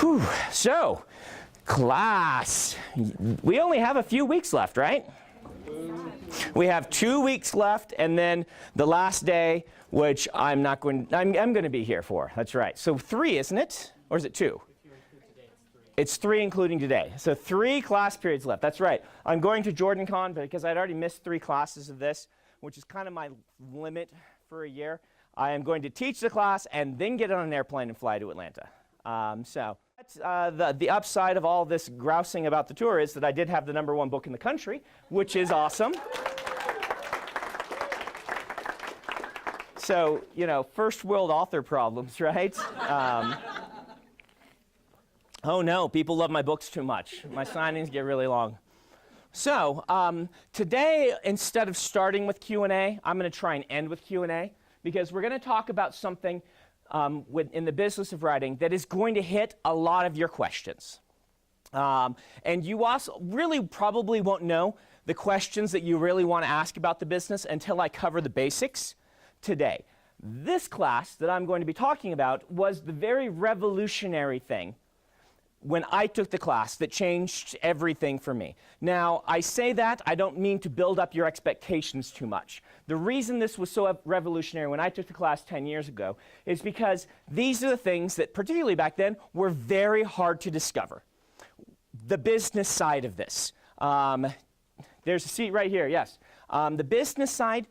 Whew. So, class, we only have a few weeks left, right? We have 2 weeks left, and then the last day, which I'm going to be here for. That's right. So 3, isn't it? Or is it 2? It's 3 including today. So 3 class periods left. That's right. I'm going to JordanCon because I'd already missed 3 classes of this, which is kind of my limit for a year. I am going to teach the class and then get on an airplane and fly to Atlanta. So that's, the upside of all this grousing about the tour is that I did have the #1 book in the country, which is awesome. So, you know, first world author problems, right? Oh no, people love my books too much. My signings get really long. So, today, instead of starting with Q&A, I'm going to try and end with Q&A, because we're going to talk about something in the business of writing that is going to hit a lot of your questions. And you also really probably won't know the questions that you really want to ask about the business until I cover the basics today. This class that I'm going to be talking about was the very revolutionary thing when I took the class that changed everything for me. Now, I say that, I don't mean to build up your expectations too much. The reason this was so revolutionary when I took the class 10 years ago is because these are the things that, particularly back then, were very hard to discover. The business side of this. There's a seat right here, yes. The business side,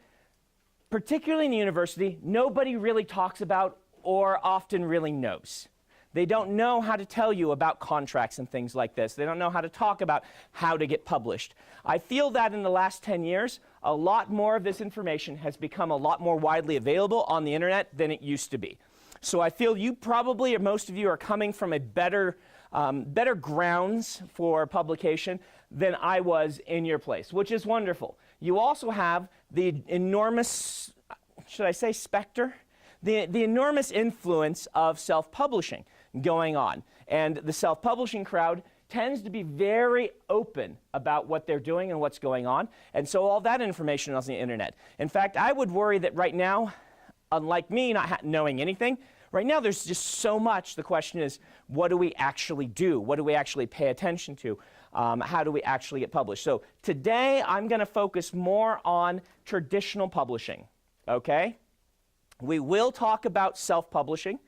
particularly in the university, nobody really talks about or often really knows. They don't know how to tell you about contracts and things like this. They don't know how to talk about how to get published. I feel that in the last 10 years, a lot more of this information has become a lot more widely available on the internet than it used to be. So I feel you probably, or most of you, are coming from a better grounds for publication than I was in your place, which is wonderful. You also have the enormous, should I say specter? The enormous influence of self-publishing going on. And the self-publishing crowd tends to be very open about what they're doing and what's going on. And so all that information is on the internet. In fact, I would worry that right now, unlike me not knowing anything, right now there's just so much. The question is, what do we actually do? What do we actually pay attention to? How do we actually get published? So today I'm going to focus more on traditional publishing, okay? We will talk about self-publishing,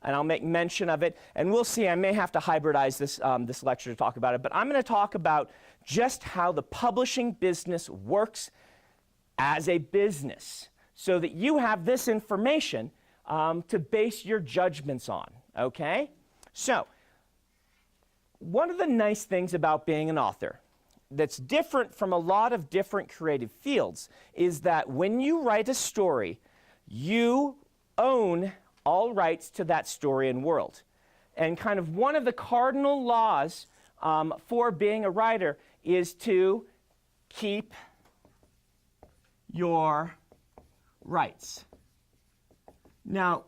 and I'll make mention of it, and we'll see. I may have to hybridize this, this lecture to talk about it, but I'm going to talk about just how the publishing business works as a business so that you have this information to base your judgments on, okay? So, one of the nice things about being an author that's different from a lot of different creative fields is that when you write a story, you own all rights to that story and world. And kind of one of the cardinal laws for being a writer is to keep your rights. Now,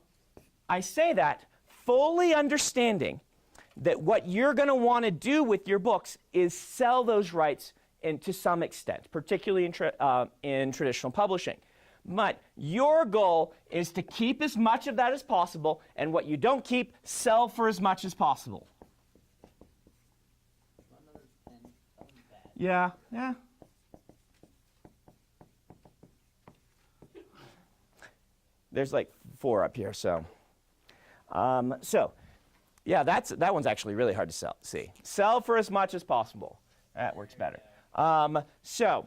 I say that fully understanding that what you're going to want to do with your books is sell those rights to some extent, particularly in traditional publishing. But your goal is to keep as much of that as possible, and what you don't keep, sell for as much as possible. Yeah, yeah. There's like 4 up here, so. Yeah, that one's actually really hard to see. Sell for as much as possible. That works better. So,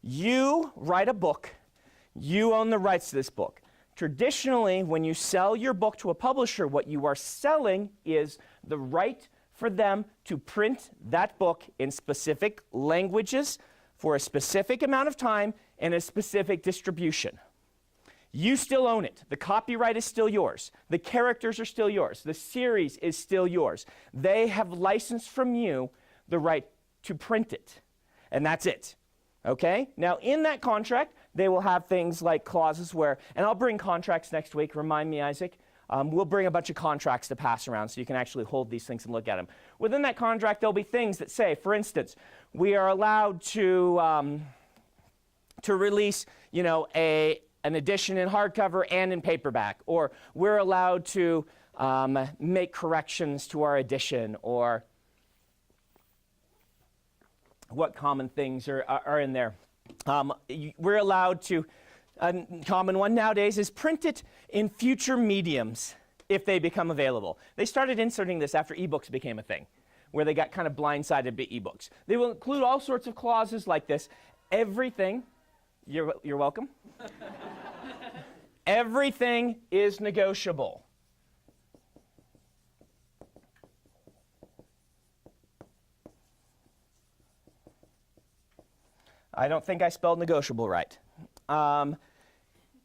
you write a book. You own the rights to this book. Traditionally, when you sell your book to a publisher, what you are selling is the right for them to print that book in specific languages for a specific amount of time and a specific distribution. You still own it. The copyright is still yours. The characters are still yours. The series is still yours. They have licensed from you the right to print it. And that's it. Okay? Now, in that contract, they will have things like clauses where, and I'll bring contracts next week, remind me, Isaac. We'll bring a bunch of contracts to pass around so you can actually hold these things and look at them. Within that contract, there'll be things that say, for instance, we are allowed to release, you know, an edition in hardcover and in paperback, or we're allowed to make corrections to our edition, or what common things are in there. We're allowed to, a common one nowadays is print it in future mediums if they become available. They started inserting this after ebooks became a thing, where they got kind of blindsided by ebooks. They will include all sorts of clauses like this. Everything, you're welcome. Everything is negotiable. I don't think I spelled negotiable right.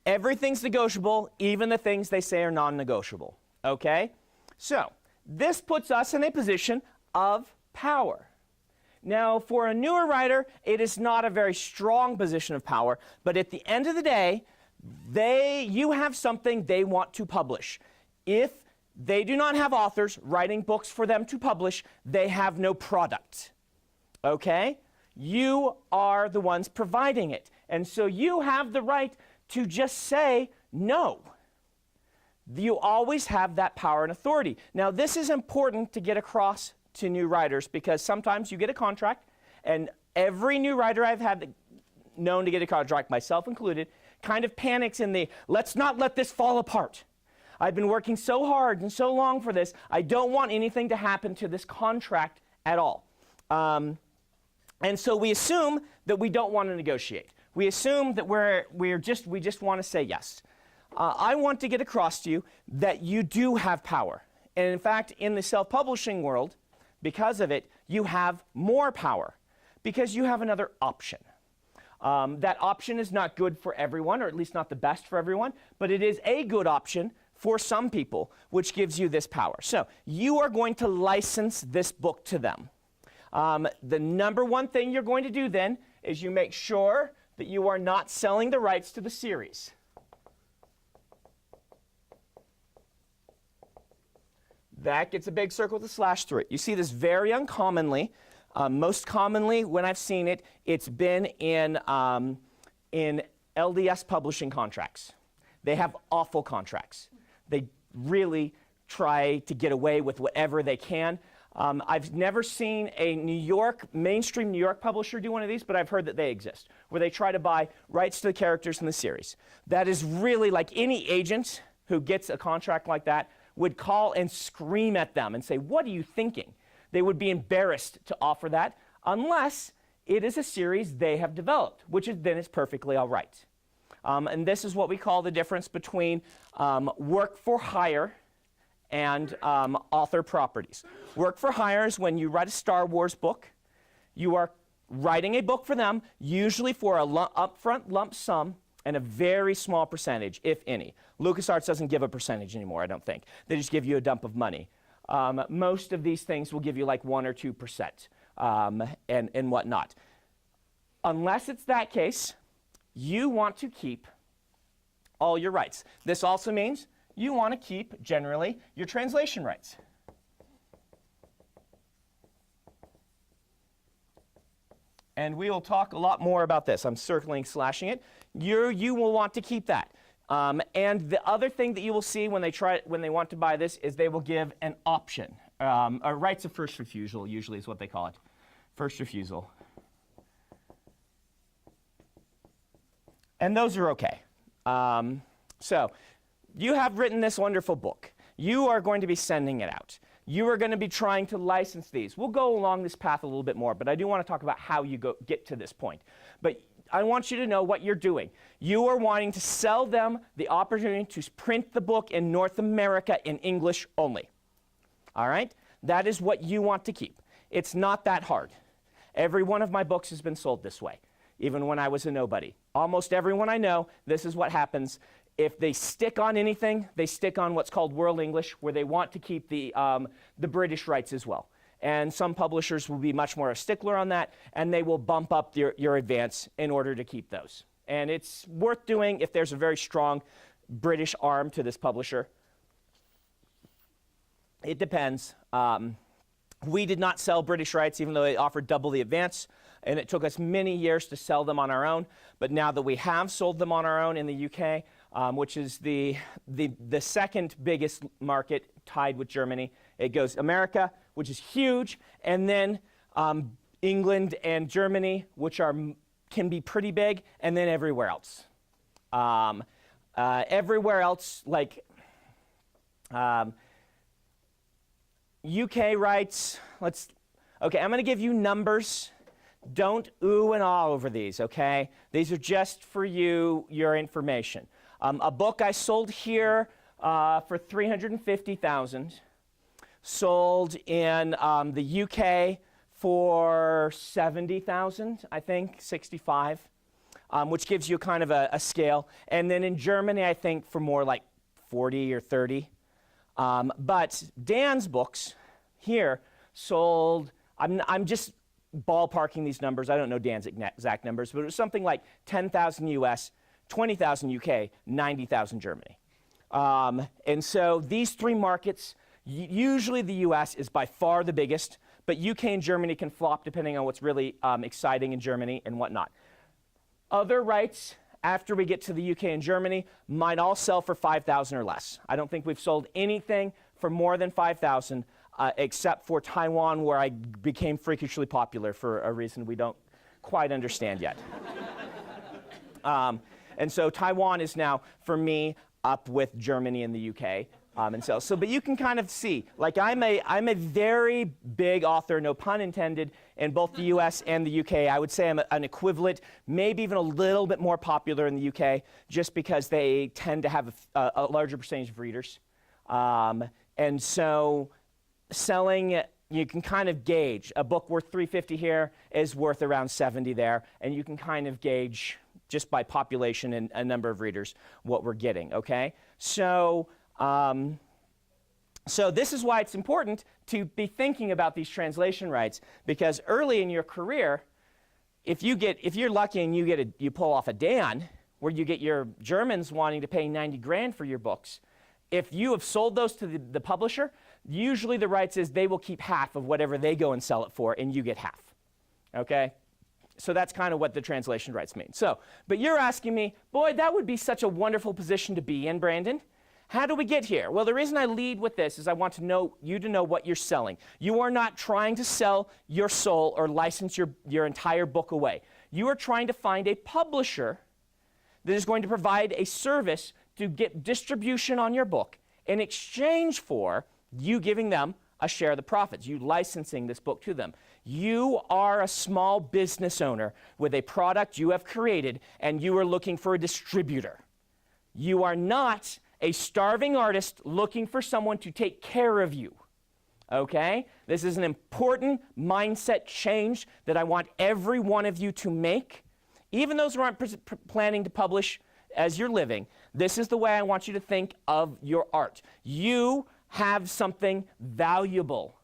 Everything's negotiable, even the things they say are non-negotiable. Okay? So, this puts us in a position of power. Now, for a newer writer, it is not a very strong position of power, but at the end of the day, you have something they want to publish. If they do not have authors writing books for them to publish, they have no product. Okay? You are the ones providing it. And so you have the right to just say no. You always have that power and authority. Now, this is important to get across to new writers, because sometimes you get a contract, and every new writer I've had known to get a contract, myself included, kind of panics in the, let's not let this fall apart. I've been working so hard and so long for this, I don't want anything to happen to this contract at all. And so we assume that we don't want to negotiate. We assume that we just want to say yes. I want to get across to you that you do have power. And in fact, in the self-publishing world, because of it, you have more power, because you have another option. That option is not good for everyone, or at least not the best for everyone, but it is a good option for some people, which gives you this power. So you are going to license this book to them. The number one thing you're going to do then is you make sure that you are not selling the rights to the series. That gets a big circle with a slash through it. You see this very uncommonly. Most commonly, when I've seen it, it's been in LDS publishing contracts. They have awful contracts. They really try to get away with whatever they can. I've never seen a mainstream New York publisher do one of these, but I've heard that they exist, where they try to buy rights to the characters in the series. That is really like any agent who gets a contract like that would call and scream at them and say, what are you thinking? They would be embarrassed to offer that unless it is a series they have developed, which then is perfectly all right. And this is what we call the difference between work for hire and author properties. Work for hire is when you write a Star Wars book. You are writing a book for them, usually for a upfront lump sum and a very small percentage, if any. LucasArts doesn't give a percentage anymore, I don't think. They just give you a dump of money. Most of these things will give you like 1 or 2% and whatnot. Unless it's that case, you want to keep all your rights. This also means you want to keep, generally, your translation rights. And we will talk a lot more about this. I'm circling, slashing it. You will want to keep that. And the other thing that you will see when they want to buy this is they will give an option. A rights of first refusal, usually is what they call it. First refusal. And those are okay. So you have written this wonderful book. You are going to be sending it out. You are going to be trying to license these. We'll go along this path a little bit more, but I do want to talk about how you get to this point. But I want you to know what you're doing. You are wanting to sell them the opportunity to print the book in North America in English only. All right? That is what you want to keep. It's not that hard. Every one of my books has been sold this way, even when I was a nobody. Almost everyone I know, this is what happens. If they stick on anything, they stick on what's called World English, where they want to keep the British rights as well. And some publishers will be much more a stickler on that, and they will bump up your advance in order to keep those. And it's worth doing if there's a very strong British arm to this publisher. It depends. We did not sell British rights, even though they offered double the advance, and it took us many years to sell them on our own. But now that we have sold them on our own in the UK, which is the second biggest market, tied with Germany. It goes America, which is huge, and then England and Germany, which can be pretty big, and then everywhere else. Everywhere else, like UK rights, okay, I'm going to give you numbers. Don't ooh and ah over these, okay? These are just for you, your information. A book I sold here for $350,000, sold in the UK for $70,000, I think, 65, which gives you kind of a scale. And then in Germany, I think for more like 40 or 30. But Dan's books here sold, I'm just ballparking these numbers. I don't know Dan's exact numbers, but it was something like 10,000 US, 20,000 UK, 90,000 Germany. And so these three markets, usually the US is by far the biggest, but UK and Germany can flop depending on what's really exciting in Germany and whatnot. Other rights, after we get to the UK and Germany, might all sell for 5,000 or less. I don't think we've sold anything for more than 5,000, except for Taiwan, where I became freakishly popular for a reason we don't quite understand yet. And so Taiwan is now, for me, up with Germany and the UK. But you can kind of see, like I'm a very big author, no pun intended, in both the US and the UK. I would say I'm an equivalent, maybe even a little bit more popular in the UK, just because they tend to have a larger percentage of readers. And so selling, you can kind of gauge. A book worth $350 here is worth around $70 there, and you can kind of gauge just by population and a number of readers what we're getting, okay? So this is why it's important to be thinking about these translation rights, because early in your career, if you're lucky and you pull off a Dan, where you get your Germans wanting to pay 90 grand for your books, if you have sold those to the publisher, usually the rights is they will keep half of whatever they go and sell it for, and you get half, okay? So that's kind of what the translation rights mean. So, but you're asking me, boy, that would be such a wonderful position to be in, Brandon. How do we get here? Well, the reason I lead with this is I want you to know what you're selling. You are not trying to sell your soul or license your entire book away. You are trying to find a publisher that is going to provide a service to get distribution on your book in exchange for you giving them a share of the profits, you licensing this book to them. You are a small business owner with a product you have created, and you are looking for a distributor. You are not a starving artist looking for someone to take care of you, okay? This is an important mindset change that I want every one of you to make. Even those who aren't planning to publish as you're living, this is the way I want you to think of your art. You have something valuable,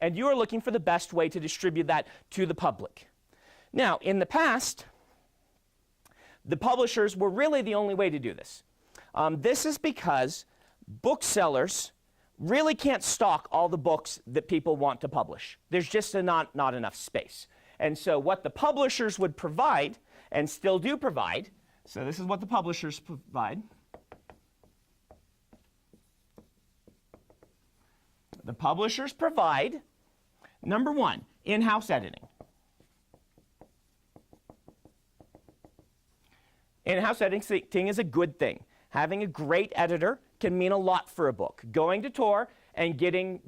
and you are looking for the best way to distribute that to the public. Now, in the past, the publishers were really the only way to do this. This is because booksellers really can't stock all the books that people want to publish. There's just not enough space. And so what the publishers would provide, and still do provide, so this is what the publishers provide. The publishers provide, number one, in-house editing. In-house editing is a good thing. Having a great editor can mean a lot for a book. Going to tour and getting,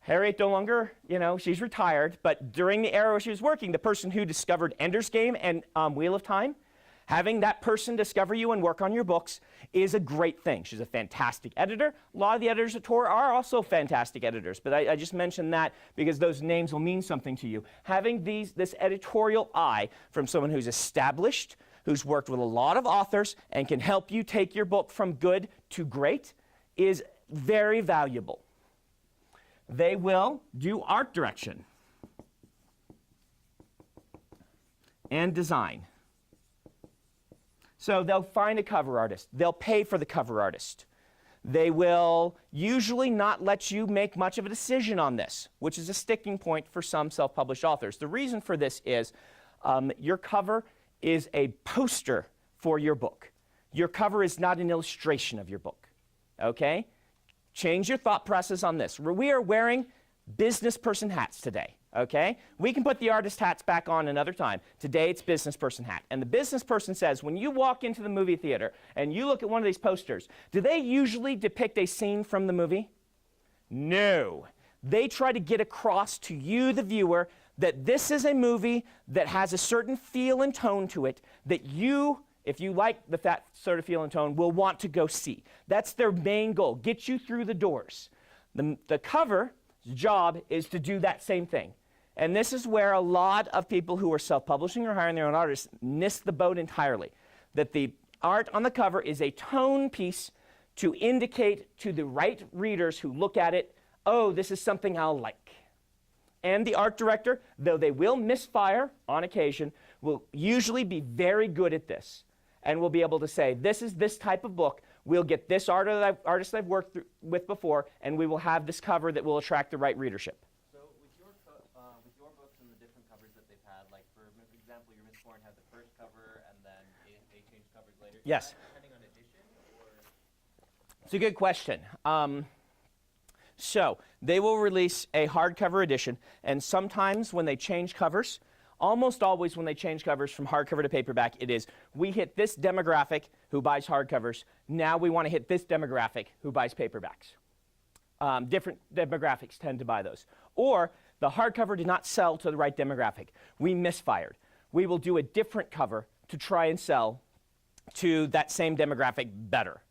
Harriet no longer, she's retired, but during the era where she was working, the person who discovered Ender's Game and Wheel of Time, having that person discover you and work on your books is a great thing. She's a fantastic editor. A lot of the editors at Tor are also fantastic editors, but I just mentioned that because those names will mean something to you. Having this editorial eye from someone who's established, who's worked with a lot of authors, and can help you take your book from good to great is very valuable. They will do art direction and design. So they'll find a cover artist. They'll pay for the cover artist. They will usually not let you make much of a decision on this, which is a sticking point for some self-published authors. The reason for this is your cover is a poster for your book. your cover is not an illustration of your book, okay? Change your thought process on this. We are wearing business person hats today, okay? We can put the artist hats back on another time. Today it's business person hat. And the business person says, when you walk into the movie theater and you look at one of these posters, do they usually depict a scene from the movie? No. They try to get across to you, the viewer, that this is a movie that has a certain feel and tone to it that you, if you like that sort of feel and tone, will want to go see. That's their main goal, get you through the doors. The cover's job is to do that same thing. And this is where a lot of people who are self-publishing or hiring their own artists miss the boat entirely. That the art on the cover is a tone piece to indicate to the right readers who look at it, oh, this is something I'll like. And the art director, though they will misfire on occasion, will usually be very good at this and will be able to say, this is this type of book, we'll get this artist I've worked with before, and we will have this cover that will attract the right readership. So with your books and the different covers that they've had, like for example, your Miss Bourne had the first cover and then they changed covers later. Yes. Is that depending on edition, or? It's a good question. So they will release a hardcover edition, and sometimes when they change covers, almost always when they change covers from hardcover to paperback, it is, we hit this demographic who buys hardcovers, now we want to hit this demographic who buys paperbacks. Different demographics tend to buy those. Or the hardcover did not sell to the right demographic. We misfired. We will do a different cover to try and sell to that same demographic better.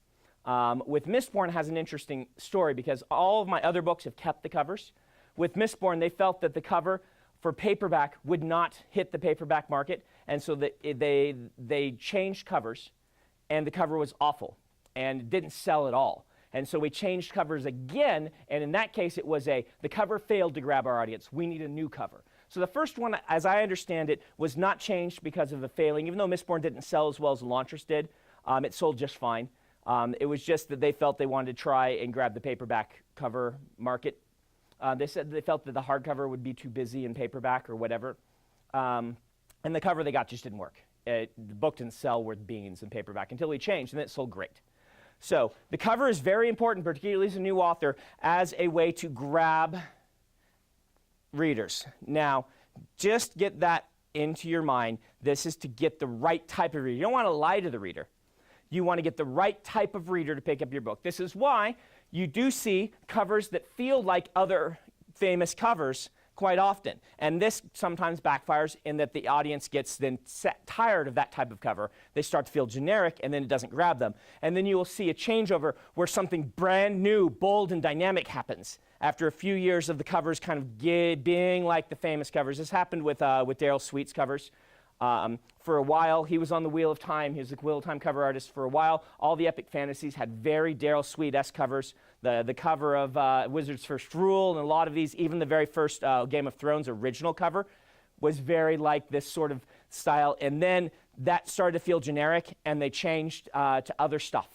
With Mistborn has an interesting story because all of my other books have kept the covers. With Mistborn, they felt that the cover for paperback would not hit the paperback market, and so they changed covers, and the cover was awful and didn't sell at all. And so we changed covers again, and in that case it was the cover failed to grab our audience. We need a new cover. So the first one, as I understand it, was not changed because of the failing. Even though Mistborn didn't sell as well as Elantris did, it sold just fine. It was just that they felt they wanted to try and grab the paperback cover market. They said they felt that the hardcover would be too busy in paperback or whatever. And the cover they got just didn't work. The book didn't sell worth beans in paperback until we changed, and then it sold great. So the cover is very important, particularly as a new author, as a way to grab readers. Now, just get that into your mind. This is to get the right type of reader. You don't want to lie to the reader. You want to get the right type of reader to pick up your book. This is why you do see covers that feel like other famous covers quite often. And this sometimes backfires in that the audience gets then tired of that type of cover. They start to feel generic, and then it doesn't grab them. And then you will see a changeover where something brand new, bold, and dynamic happens after a few years of the covers kind of being like the famous covers. This happened with Daryl Sweet's covers. For a while, he was on the Wheel of Time. He was the Wheel of Time cover artist for a while. All the epic fantasies had very Daryl Sweet-esque covers. The cover of Wizard's First Rule and a lot of these, even the very first Game of Thrones original cover, was very like this sort of style. And then that started to feel generic, and they changed to other stuff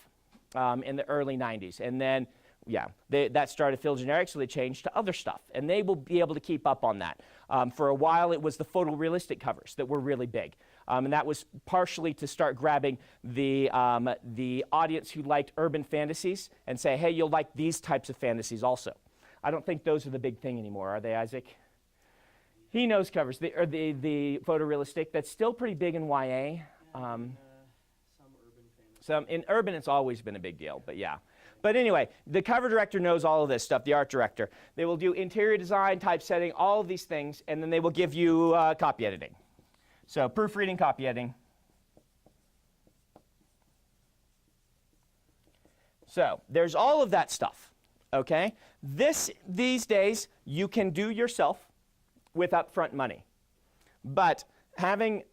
in the early 90s. And then, yeah, that started to feel generic, so they changed to other stuff. And they will be able to keep up on that. For a while, it was the photorealistic covers that were really big. And that was partially to start grabbing the audience who liked urban fantasies and say, hey, you'll like these types of fantasies also. I don't think those are the big thing anymore, are they, Isaac? He knows covers, the photorealistic. That's still pretty big in YA. Some urban fantasy. In urban, it's always been a big deal, but yeah. But anyway, the cover director knows all of this stuff, the art director. They will do interior design, typesetting, all of these things, and then they will give you copy editing. So proofreading, copy editing. So there's all of that stuff, okay? These days, you can do yourself with upfront money. But having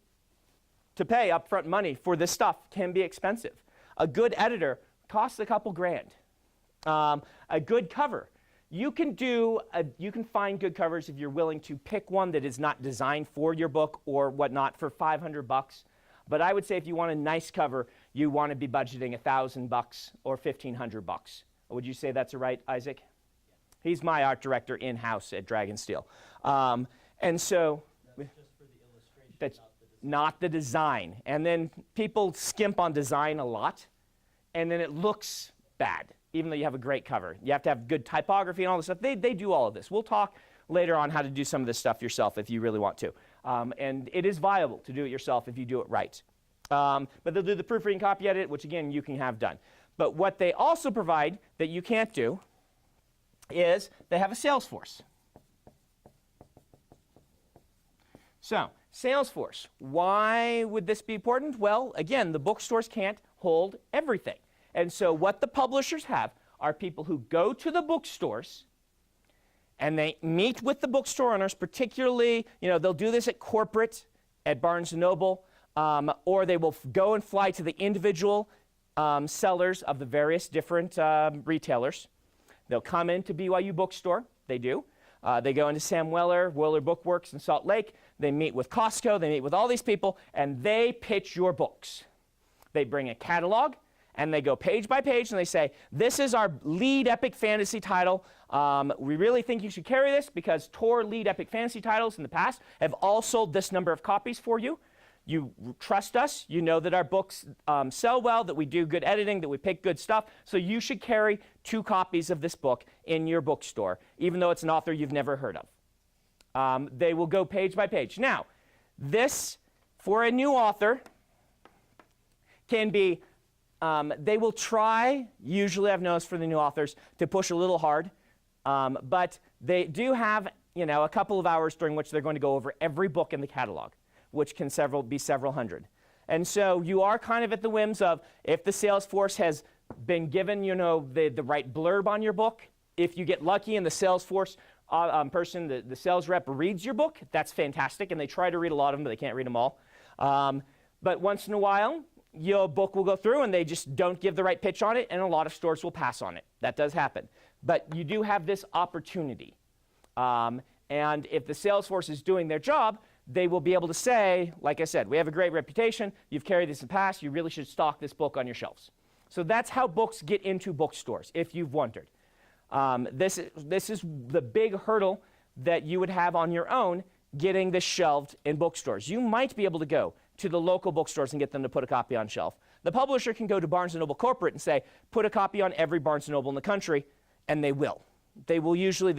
to pay upfront money for this stuff can be expensive. A good editor costs a couple grand. A good cover. You can find good covers if you're willing to pick one that is not designed for your book or whatnot for $500. But I would say if you want a nice cover, you want to be budgeting $1,000 or $1,500. Would you say that's right, Isaac? Yeah. He's my art director in-house at Dragonsteel. And so that's just for the illustration, that's not the design. And then people skimp on design a lot, and then it looks bad, even though you have a great cover. You have to have good typography and all this stuff. They do all of this. We'll talk later on how to do some of this stuff yourself if you really want to. And it is viable to do it yourself if you do it right. But they'll do the proofreading copy edit, which again, you can have done. But what they also provide that you can't do is they have a sales force. So, Salesforce, why would this be important? Well, again, the bookstores can't hold everything. And so what the publishers have are people who go to the bookstores and they meet with the bookstore owners, particularly, they'll do this at corporate, at Barnes & Noble, or they will go and fly to the individual sellers of the various different retailers. They'll come into BYU Bookstore, they do. They go into Sam Weller Bookworks in Salt Lake. They meet with Costco. They meet with all these people, and they pitch your books. They bring a catalog, and they go page by page, and they say, this is our lead epic fantasy title. We really think you should carry this because Tor lead epic fantasy titles in the past have all sold this number of copies for you. You trust us. You know that our books sell well, that we do good editing, that we pick good stuff. So you should carry 2 copies of this book in your bookstore, even though it's an author you've never heard of. They will go page by page. Now, this, for a new author, can be, they will try, usually I've noticed for the new authors, to push a little hard. But they do have, a couple of hours during which they're going to go over every book in the catalog, which can be several hundred. And so you are kind of at the whims of, if the sales force has been given, the right blurb on your book, if you get lucky and the sales force person, the sales rep reads your book, that's fantastic, and they try to read a lot of them, but they can't read them all. But once in a while, your book will go through and they just don't give the right pitch on it, and a lot of stores will pass on it. That does happen. But you do have this opportunity. And if the sales force is doing their job, they will be able to say, like I said, we have a great reputation, you've carried this in the past, you really should stock this book on your shelves. So that's how books get into bookstores, if you've wondered. This is the big hurdle that you would have on your own getting this shelved in bookstores. You might be able to go to the local bookstores and get them to put a copy on shelf. The publisher can go to Barnes & Noble Corporate and say, put a copy on every Barnes & Noble in the country, and they will. They will usually,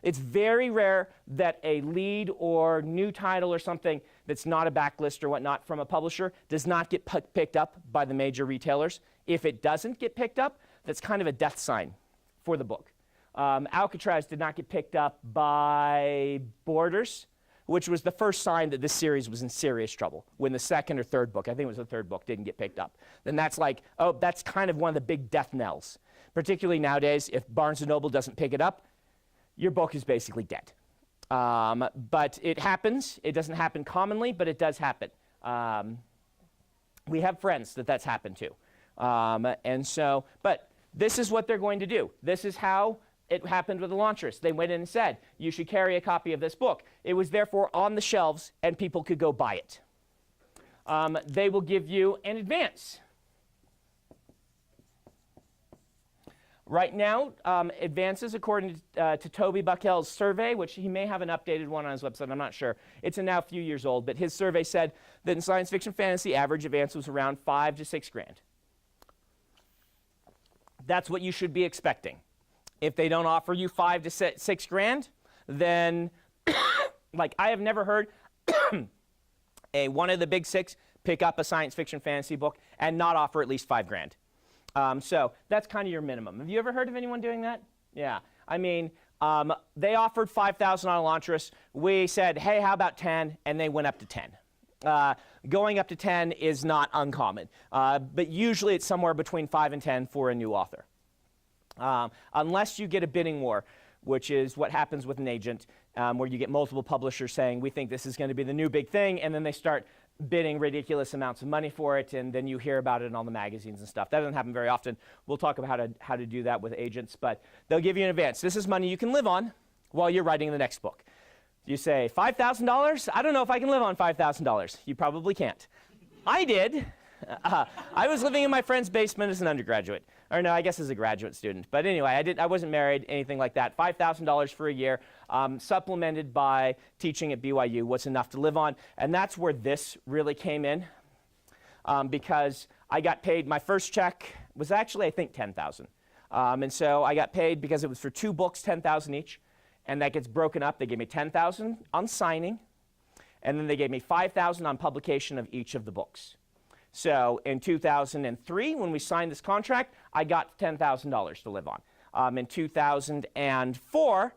it's very rare that a lead or new title or something that's not a backlist or whatnot from a publisher does not get picked up by the major retailers. If it doesn't get picked up, that's kind of a death sign for the book. Alcatraz did not get picked up by Borders, which was the first sign that this series was in serious trouble. When the second or third book, I think it was the third book, didn't get picked up. Then that's like, oh, that's kind of one of the big death knells. Particularly nowadays, if Barnes & Noble doesn't pick it up, your book is basically dead. But it happens. It doesn't happen commonly, but it does happen. We have friends that's happened to. But this is what they're going to do. This is how it happened with the Launchers. They went in and said, you should carry a copy of this book. It was therefore on the shelves, and people could go buy it. They will give you an advance. Right now, advances, according to Toby Buckell's survey, which he may have an updated one on his website, I'm not sure. It's now a few years old, but his survey said that in science fiction fantasy, average advance was around $5,000 to $6,000. That's what you should be expecting. If they don't offer you $5,000 to $6,000, then, like, I have never heard one of the big 6 pick up a science fiction fantasy book and not offer at least $5,000. So that's kind of your minimum. Have you ever heard of anyone doing that? Yeah. I mean, they offered $5,000 on Elantris. We said, hey, how about 10? And they went up to 10. Going up to 10 is not uncommon. But usually it's somewhere between 5 and 10 for a new author. Unless you get a bidding war, which is what happens with an agent, where you get multiple publishers saying, we think this is going to be the new big thing, and then they start bidding ridiculous amounts of money for it, and then you hear about it in all the magazines and stuff. That doesn't happen very often. We'll talk about how to do that with agents, but they'll give you an advance. This is money you can live on while you're writing the next book. You say, $5,000? I don't know if I can live on $5,000. You probably can't. I did. I was living in my friend's basement as an undergraduate. Or no, I guess as a graduate student. But anyway, I wasn't married, anything like that. $5,000 for a year, supplemented by teaching at BYU, was enough to live on. And that's where this really came in, because I got paid, my first check was actually, I think, $10,000. And so I got paid because it was for 2 books, $10,000 each. And that gets broken up. They gave me $10,000 on signing, and then they gave me $5,000 on publication of each of the books. So in 2003, when we signed this contract, I got $10,000 to live on. In 2004,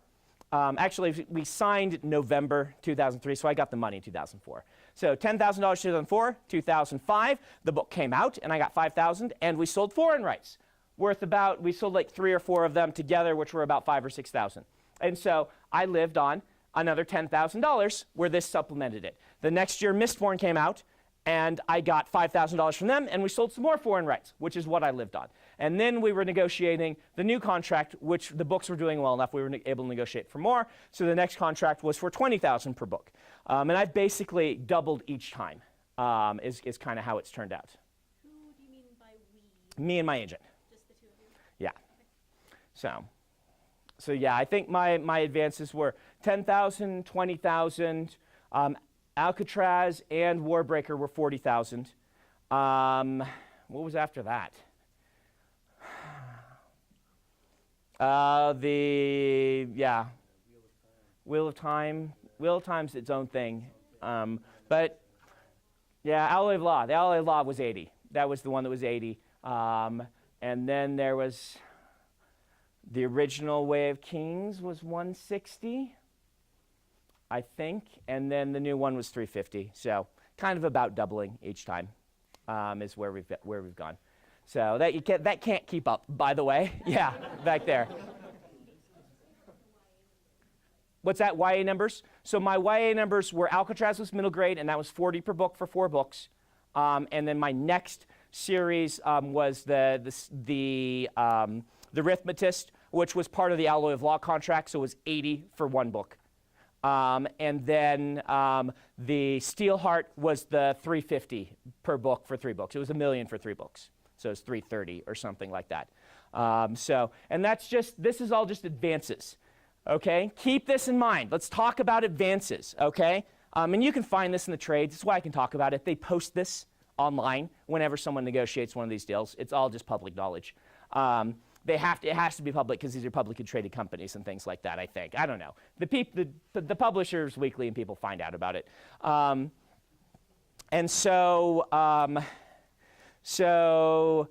actually, we signed November 2003, so I got the money in 2004. So $10,000 2004, 2005, the book came out, and I got $5,000, and we sold foreign rights, worth about, we sold like 3 or 4 of them together, which were about $5,000 or $6,000. And so I lived on another $10,000 where this supplemented it. The next year, Mistborn came out, and I got $5,000 from them, and we sold some more foreign rights, which is what I lived on. And then we were negotiating the new contract, which the books were doing well enough, we were able to negotiate for more. So the next contract was for $20,000 per book. And I've basically doubled each time, is kind of how it's turned out. Who do you mean by we? Me and my agent. Just the 2 of you? Yeah. So yeah, I think my advances were $10,000, $20,000. Alcatraz and Warbreaker were $40,000. What was after that? Wheel of Time. Wheel of Time's its own thing. But yeah, Alloy of Law. The Alloy of Law was 80. That was the one that was 80. And then there was the original Way of Kings was 160, I think, and then the new one was 350. So kind of about doubling each time is where we've gone. So that can't keep up, by the way. Yeah, back there. What's that, YA numbers? So my YA numbers were Alcatraz was middle grade, and that was 40 per book for 4 books. And then my next series was the Arithmetist, which was part of the Alloy of Law contract, so it was 80 for 1 book. And then the Steelheart was the 350 per book for 3 books. It was $1 million for 3 books, so it's 330 or something like that. And this is all just advances, okay? Keep this in mind. Let's talk about advances, okay? And you can find this in the trades. That's why I can talk about it. They post this online whenever someone negotiates one of these deals. It's all just public knowledge. It has to be public because these are publicly traded companies and things like that, I think. I don't know. The Publishers Weekly and people find out about it. So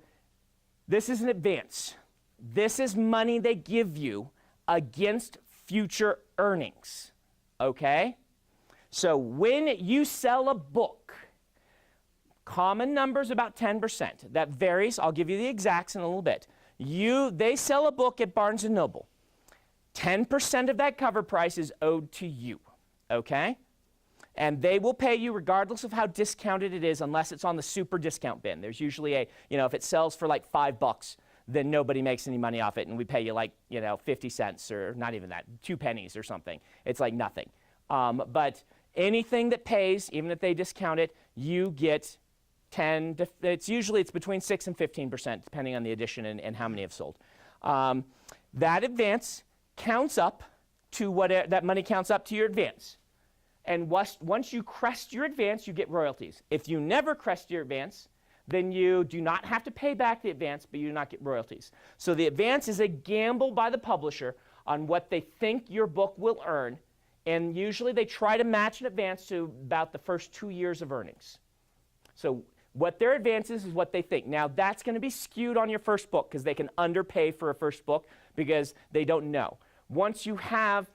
this is an advance. This is money they give you against future earnings, okay? So when you sell a book, common number's about 10%. That varies. I'll give you the exacts in a little bit. They sell a book at Barnes & Noble. 10% of that cover price is owed to you, okay? And they will pay you regardless of how discounted it is unless it's on the super discount bin. There's usually if it sells for like $5, then nobody makes any money off it, and we pay you like, 50 cents or not even that, 2 pennies or something. It's like nothing. But anything that pays, even if they discount it, you get it's between 6 and 15%, depending on the edition and how many have sold. That advance counts up to that money counts up to your advance. And once you crest your advance, you get royalties. If you never crest your advance, then you do not have to pay back the advance, but you do not get royalties. So the advance is a gamble by the publisher on what they think your book will earn, and usually they try to match an advance to about the first 2 years of earnings. So what their advance is what they think. Now, that's going to be skewed on your first book because they can underpay for a first book because they don't know. Once you have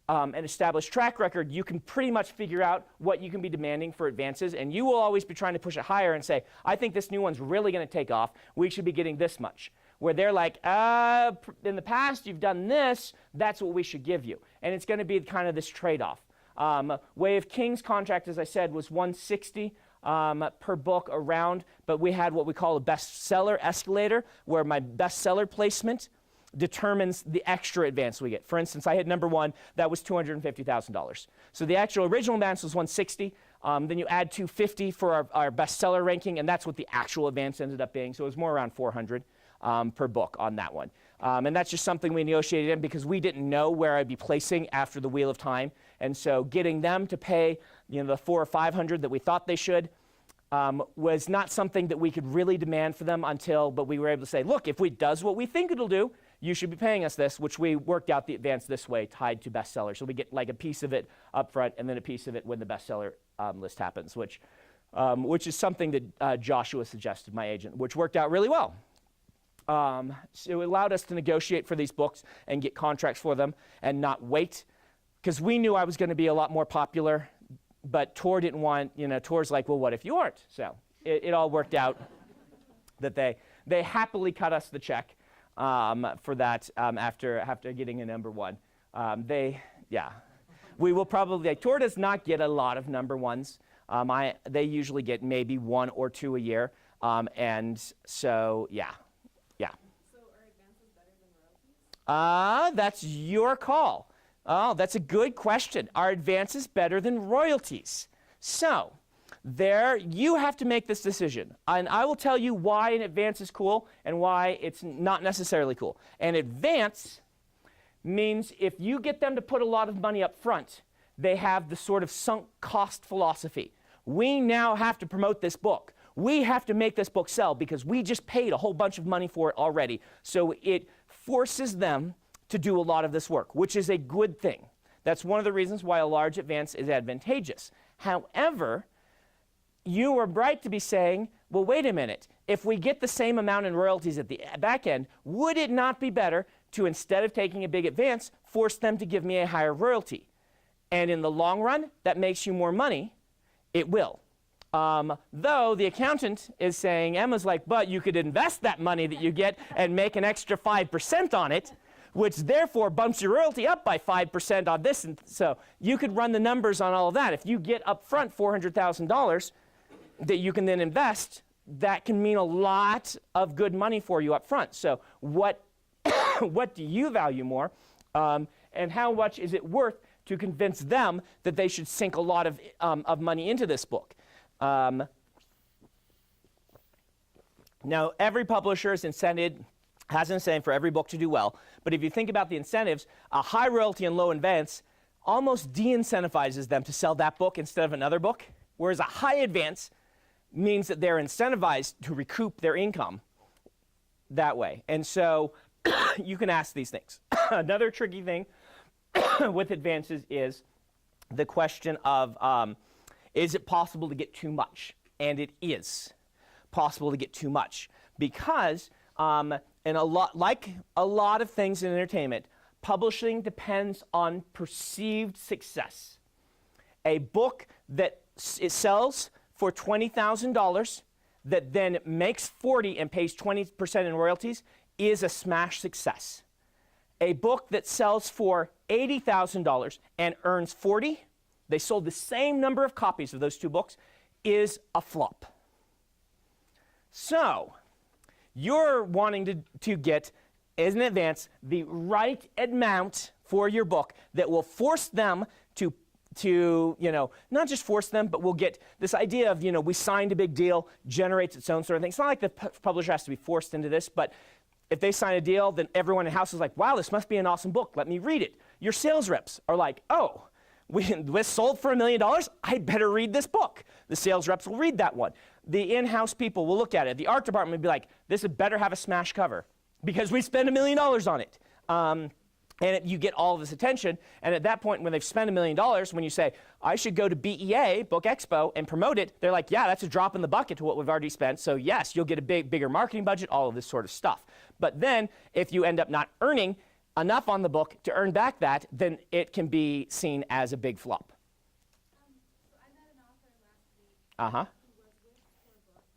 an established track record, you can pretty much figure out what you can be demanding for advances, and you will always be trying to push it higher and say, I think this new one's really going to take off. We should be getting this much. Where they're like, in the past, you've done this. That's what we should give you. And it's going to be kind of this trade-off. Way of Kings contract, as I said, was $160 per book around, but we had what we call a bestseller escalator, where my bestseller placement determines the extra advance we get. For instance, I had number 1, that was $250,000. So the actual original advance was $160. Then you add $250 for our bestseller ranking, and that's what the actual advance ended up being. So it was more around $400. per book on that one. And that's just something we negotiated in because we didn't know where I'd be placing after the Wheel of Time. And so getting them to pay the $400 or $500 that we thought they should was not something that we could really demand for them but we were able to say, look, if it does what we think it'll do, you should be paying us this, which we worked out the advance this way tied to bestseller. So we get like a piece of it up front and then a piece of it when the bestseller list happens, which is something that Joshua suggested, my agent, which worked out really well. So it allowed us to negotiate for these books and get contracts for them and not wait, because we knew I was going to be a lot more popular, but Tor didn't want, Tor's like, well, what if you aren't? So it all worked out that they happily cut us the check for that after getting a number one. We will probably, Tor does not get a lot of number ones. They usually get maybe 1 or 2 a year. And so, yeah. So are advances better than royalties? That's your call. Oh, that's a good question. Are advances better than royalties? So, there, you have to make this decision. And I will tell you why an advance is cool and why it's not necessarily cool. An advance means if you get them to put a lot of money up front, they have the sort of sunk cost philosophy. We now have to promote this book. We have to make this book sell because we just paid a whole bunch of money for it already. So it forces them to do a lot of this work, which is a good thing. That's one of the reasons why a large advance is advantageous. However, you are right to be saying, well, wait a minute. If we get the same amount in royalties at the back end, would it not be better to, instead of taking a big advance, force them to give me a higher royalty? And in the long run, that makes you more money. It will. Though the accountant is saying, Emma's like, but you could invest that money that you get and make an extra 5% on it, which therefore bumps your royalty up by 5% on this. And so you could run the numbers on all of that. If you get up front $400,000 that you can then invest, that can mean a lot of good money for you up front. So what do you value more? And how much is it worth to convince them that they should sink a lot of money into this book? Now, every publisher has an incentive for every book to do well. But if you think about the incentives, a high royalty and low advance almost de-incentivizes them to sell that book instead of another book, whereas a high advance means that they're incentivized to recoup their income that way. And so you can ask these things. Another tricky thing with advances is the question of, is it possible to get too much? And it is possible to get too much because, and a lot of things in entertainment, publishing depends on perceived success. A book that it sells for $20,000 that then makes $40,000 and pays 20% in royalties is a smash success. A book that sells for $80,000 and earns $40,000, they sold the same number of copies of those two books, is a flop. So, you're wanting to get, as an advance, the right amount for your book that will force them to not just force them, but we'll get this idea of, we signed a big deal, generates its own sort of thing. It's not like the publisher has to be forced into this, but if they sign a deal, then everyone in the house is like, wow, this must be an awesome book. Let me read it. Your sales reps are like, oh, this sold for $1 million. I better read this book. The sales reps will read that one. The in-house people will look at it. The art department will be like, this had better have a smash cover because we spent $1 million on it. And you get all of this attention. And at that point, when they've spent $1 million, when you say, I should go to BEA, Book Expo, and promote it, they're like, yeah, that's a drop in the bucket to what we've already spent. So yes, you'll get a bigger marketing budget, all of this sort of stuff. But then if you end up not earning enough on the book to earn back that, then it can be seen as a big flop. So I met an author last week Uh-huh. who was with 4 books,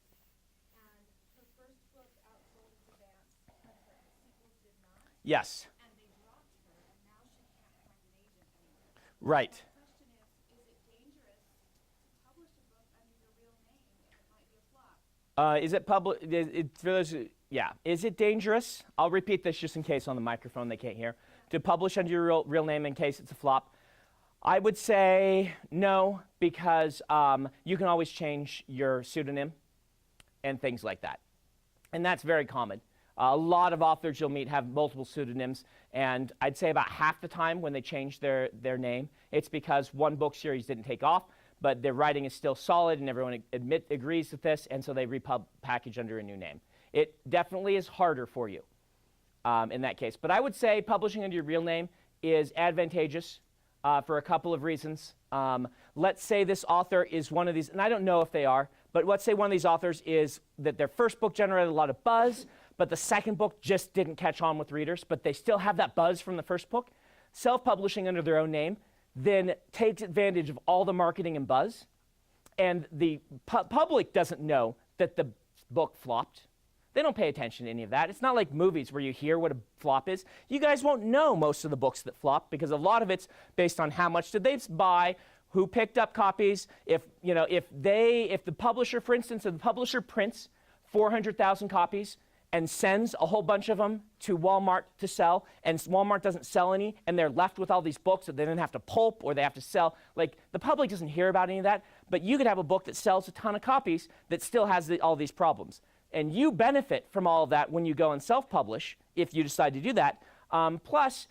and her first book outsold its advance, but the sequels did not. Yes. And they dropped her, and now she can't find an agent anymore. Right. The question is it dangerous to publish a book under your real name if it might be a flop? Is it public? For those, yeah. Is it dangerous? I'll repeat this just in case on the microphone they can't hear. To publish under your real name in case it's a flop? I would say no, because you can always change your pseudonym and things like that. And that's very common. A lot of authors you'll meet have multiple pseudonyms, and I'd say about half the time when they change their name, it's because one book series didn't take off, but their writing is still solid, and everyone agrees with this, and so they repackage under a new name. It definitely is harder for you in that case. But I would say publishing under your real name is advantageous for a couple of reasons. Let's say this author is one of these, and I don't know if they are, but let's say one of these authors is that their first book generated a lot of buzz, but the second book just didn't catch on with readers, but they still have that buzz from the first book. Self-publishing under their own name then takes advantage of all the marketing and buzz, and the public doesn't know that the book flopped. They don't pay attention to any of that. It's not like movies where you hear what a flop is. You guys won't know most of the books that flop because a lot of it's based on how much did they buy, who picked up copies. If the publisher, for instance, if the publisher prints 400,000 copies and sends a whole bunch of them to Walmart to sell, and Walmart doesn't sell any, and they're left with all these books that they then have to pulp or they have to sell. Like, the public doesn't hear about any of that, but you could have a book that sells a ton of copies that still has all these problems. And you benefit from all of that when you go and self-publish, if you decide to do that. Plus,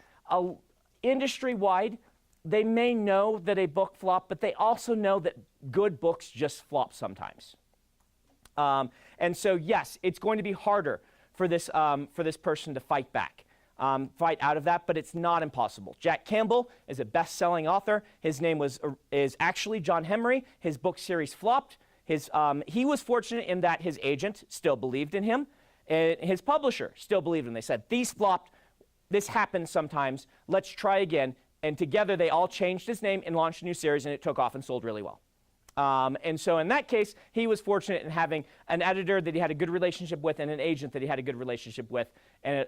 industry-wide, they may know that a book flopped, but they also know that good books just flop sometimes. And so, yes, it's going to be harder for this person to fight back, fight out of that, but it's not impossible. Jack Campbell is a best-selling author. His name is actually John Henry. His book series flopped. He was fortunate in that his agent still believed in him, and his publisher still believed in him. They said, these flopped, this happens sometimes, let's try again. And together they all changed his name and launched a new series, and it took off and sold really well. And so in that case, he was fortunate in having an editor that he had a good relationship with and an agent that he had a good relationship with, and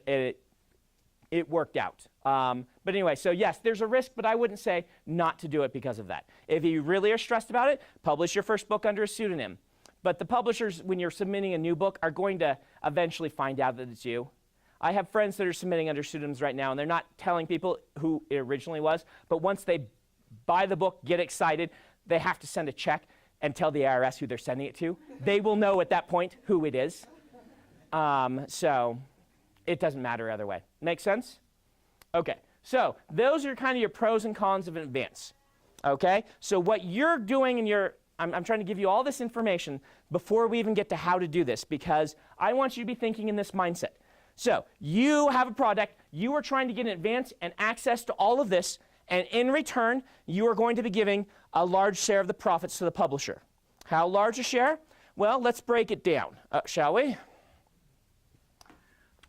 it worked out. But anyway, so yes, there's a risk, but I wouldn't say not to do it because of that. If you really are stressed about it, publish your first book under a pseudonym. But the publishers, when you're submitting a new book, are going to eventually find out that it's you. I have friends that are submitting under pseudonyms right now, and they're not telling people who it originally was, but once they buy the book, get excited, they have to send a check and tell the IRS who they're sending it to. They will know at that point who it is. So it doesn't matter either way. Make sense? Okay, so those are kind of your pros and cons of an advance. Okay, so what you're doing in I'm trying to give you all this information before we even get to how to do this, because I want you to be thinking in this mindset. So you have a product, you are trying to get an advance and access to all of this, and in return, you are going to be giving a large share of the profits to the publisher. How large a share? Well, let's break it down, shall we?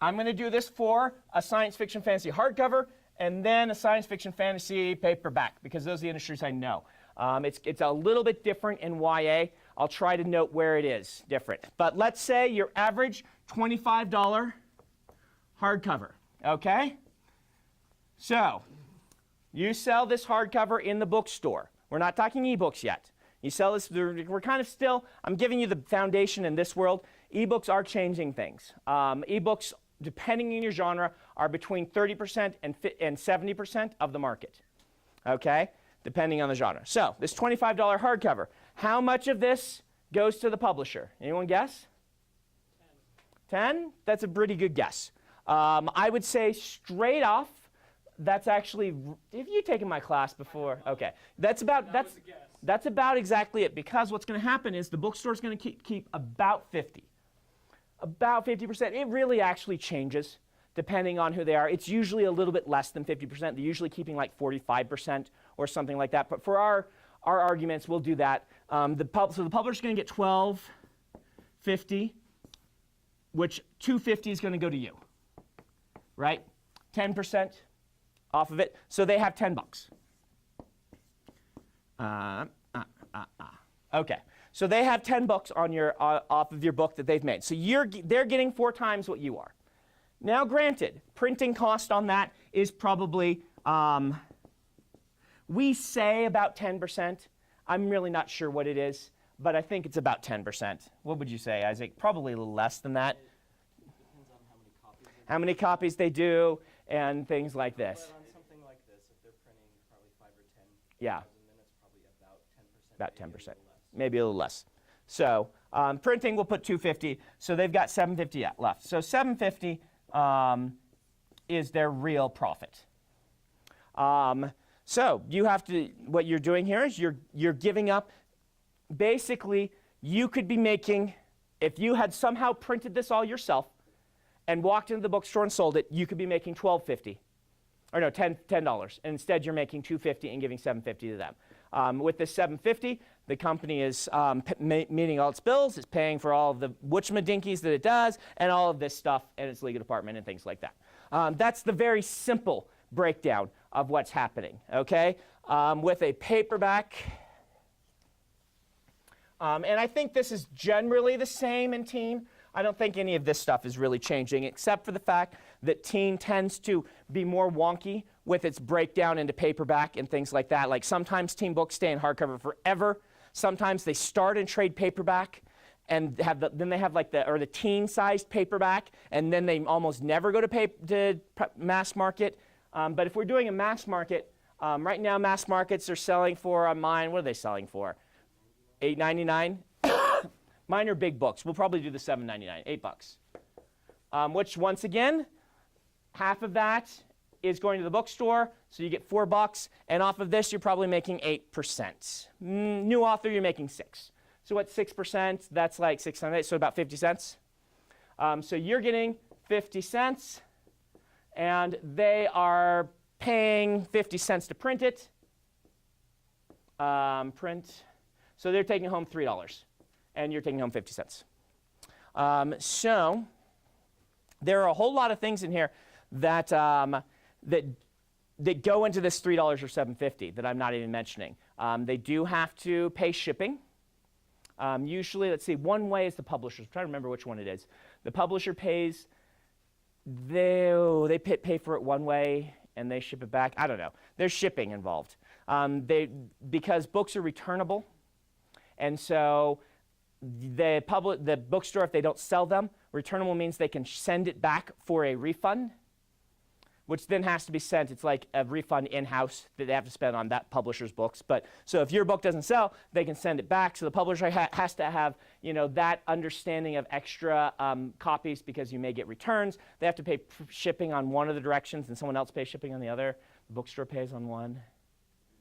I'm going to do this for a science fiction fantasy hardcover and then a science fiction fantasy paperback, because those are the industries I know. It's a little bit different in YA. I'll try to note where it is different. But let's say your average $25 hardcover, okay? So you sell this hardcover in the bookstore. We're not talking ebooks yet. You sell this, we're kind of still, I'm giving you the foundation in this world. Ebooks are changing things. Ebooks, depending on your genre, are between 30% and 70% of the market, okay? Depending on the genre. So this $25 hardcover, how much of this goes to the publisher? Anyone guess? 10? That's a pretty good guess. I would say straight off, that's actually, have you taken my class before? Okay, that's about exactly it, because what's going to happen is the bookstore is going to keep about 50. About 50%. It really actually changes depending on who they are. It's usually a little bit less than 50%. They're usually keeping like 45% or something like that. But for our arguments, we'll do that. So the publisher's going to get $12.50, which $2.50 is going to go to you, right? 10% off of it. So they have $10. Okay. So they have $10 on your off of your book that they've made. So they're getting 4 times what you are. Now, granted, printing cost on that is probably, we say about 10%. I'm really not sure what it is, but I think it's about 10%. What would you say, Isaac? Probably a little less than that. It depends on how many copies they do and things like this. But on something like this, if they're printing probably 5 or 10, yeah, then it's probably about 10%. about 10%, maybe a little less. So printing, we'll put $250. So they've got $750 left. So $750 is their real profit. So you have to, what you're doing here is you're giving up, basically, you could be making, if you had somehow printed this all yourself and walked into the bookstore and sold it, you could be making $12.50. Or no, $10. And instead, you're making $250 and giving $750 to them. With this $750, the company is meeting all its bills, it's paying for all of the whatchamadinkies that it does, and all of this stuff, and its legal department and things like that. That's the very simple breakdown of what's happening, okay? With a paperback, and I think this is generally the same in teen. I don't think any of this stuff is really changing, except for the fact that teen tends to be more wonky with its breakdown into paperback and things like that. Like sometimes teen books stay in hardcover forever. Sometimes they start in trade paperback and then they have like the teen-sized paperback, and then they almost never go to mass market. But if we're doing a mass market, right now mass markets are selling for mine. What are they selling for? $8.99. Mine are big books. We'll probably do the $7.99, $8. Which, once again, half of that is going to the bookstore, so you get $4. And off of this, you're probably making 8%. New author, you're making 6. So what's 6%? That's like 600, so about 50 cents. So you're getting 50 cents, and they are paying 50 cents to print it. So they're taking home $3. And you're taking home 50 cents. So there are a whole lot of things in here that that go into this $3 or $7.50 that I'm not even mentioning. They do have to pay shipping. Usually, let's see, one way is the publisher. I'm trying to remember which one it is. The publisher pays, they pay for it one way and they ship it back. I don't know. There's shipping involved. Because books are returnable, and so the bookstore, if they don't sell them, returnable means they can send it back for a refund, which then has to be sent. It's like a refund in-house that they have to spend on that publisher's books. But so if your book doesn't sell, they can send it back. So the publisher has to have, that understanding of extra copies, because you may get returns. They have to pay shipping on one of the directions, and someone else pays shipping on the other. The bookstore pays on one.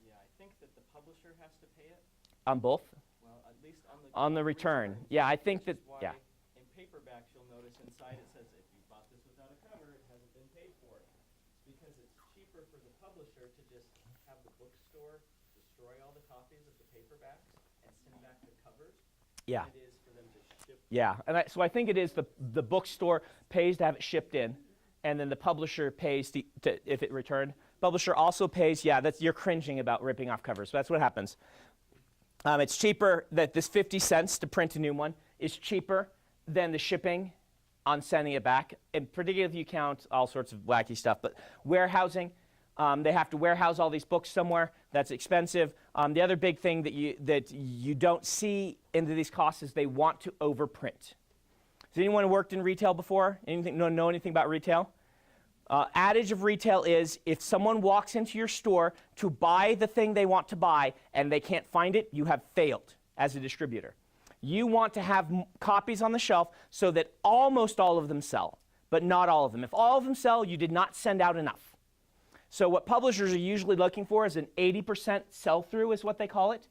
Yeah, I think that the publisher has to pay it. On both? Well, at least On the return. Yeah, I think that, why yeah. In paperbacks, you'll notice inside it says, if you bought this without a cover, it hasn't been paid for. It's because it's cheaper for the publisher to just have the bookstore destroy all the copies of the paperbacks and send back the covers Yeah. than it is for them to ship. Yeah, and so I think it is the bookstore pays to have it shipped in, and then the publisher pays if it returned. Publisher also pays, yeah, you're cringing about ripping off covers. So that's what happens. It's cheaper, that this 50 cents to print a new one is cheaper than the shipping on sending it back, and particularly if you count all sorts of wacky stuff. But warehousing, they have to warehouse all these books somewhere. That's expensive. The other big thing that you don't see into these costs is they want to overprint. Has anyone worked in retail before? Know anything about retail? Adage of retail is, if someone walks into your store to buy the thing they want to buy and they can't find it, you have failed as a distributor. You want to have copies on the shelf so that almost all of them sell, but not all of them. If all of them sell, you did not send out enough. So what publishers are usually looking for is an 80% sell-through, is what they call it,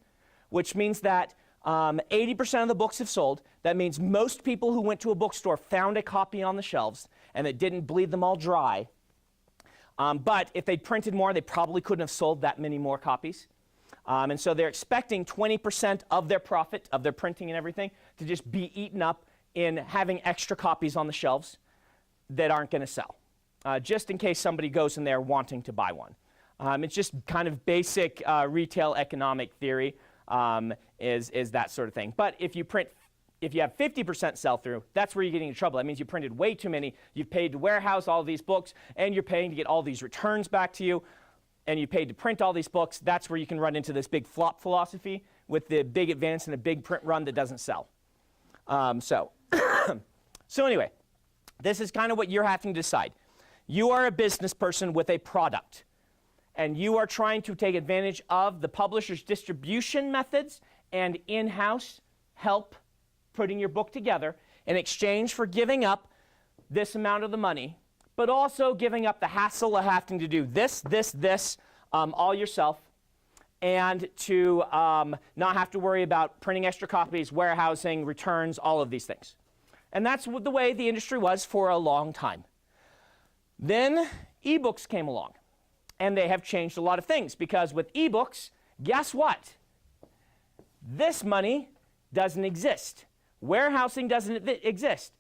which means that 80% of the books have sold. That means most people who went to a bookstore found a copy on the shelves, and it didn't bleed them all dry. But if they'd printed more, they probably couldn't have sold that many more copies. And so they're expecting 20% of their profit, of their printing and everything, to just be eaten up in having extra copies on the shelves that aren't going to sell, just in case somebody goes in there wanting to buy one. It's just kind of basic retail economic theory, is that sort of thing. But if you have 50% sell-through, that's where you're getting in trouble. That means you printed way too many. You've paid to warehouse all these books, and you're paying to get all these returns back to you, and you paid to print all these books. That's where you can run into this big flop philosophy with the big advance and a big print run that doesn't sell. So anyway, this is kind of what you're having to decide. You are a business person with a product, and you are trying to take advantage of the publisher's distribution methods and in-house help putting your book together in exchange for giving up this amount of the money, but also giving up the hassle of having to do this, all yourself, and to not have to worry about printing extra copies, warehousing, returns, all of these things. And that's the way the industry was for a long time. Then ebooks came along, and they have changed a lot of things, because with ebooks, guess what? This money doesn't exist. Warehousing doesn't exist.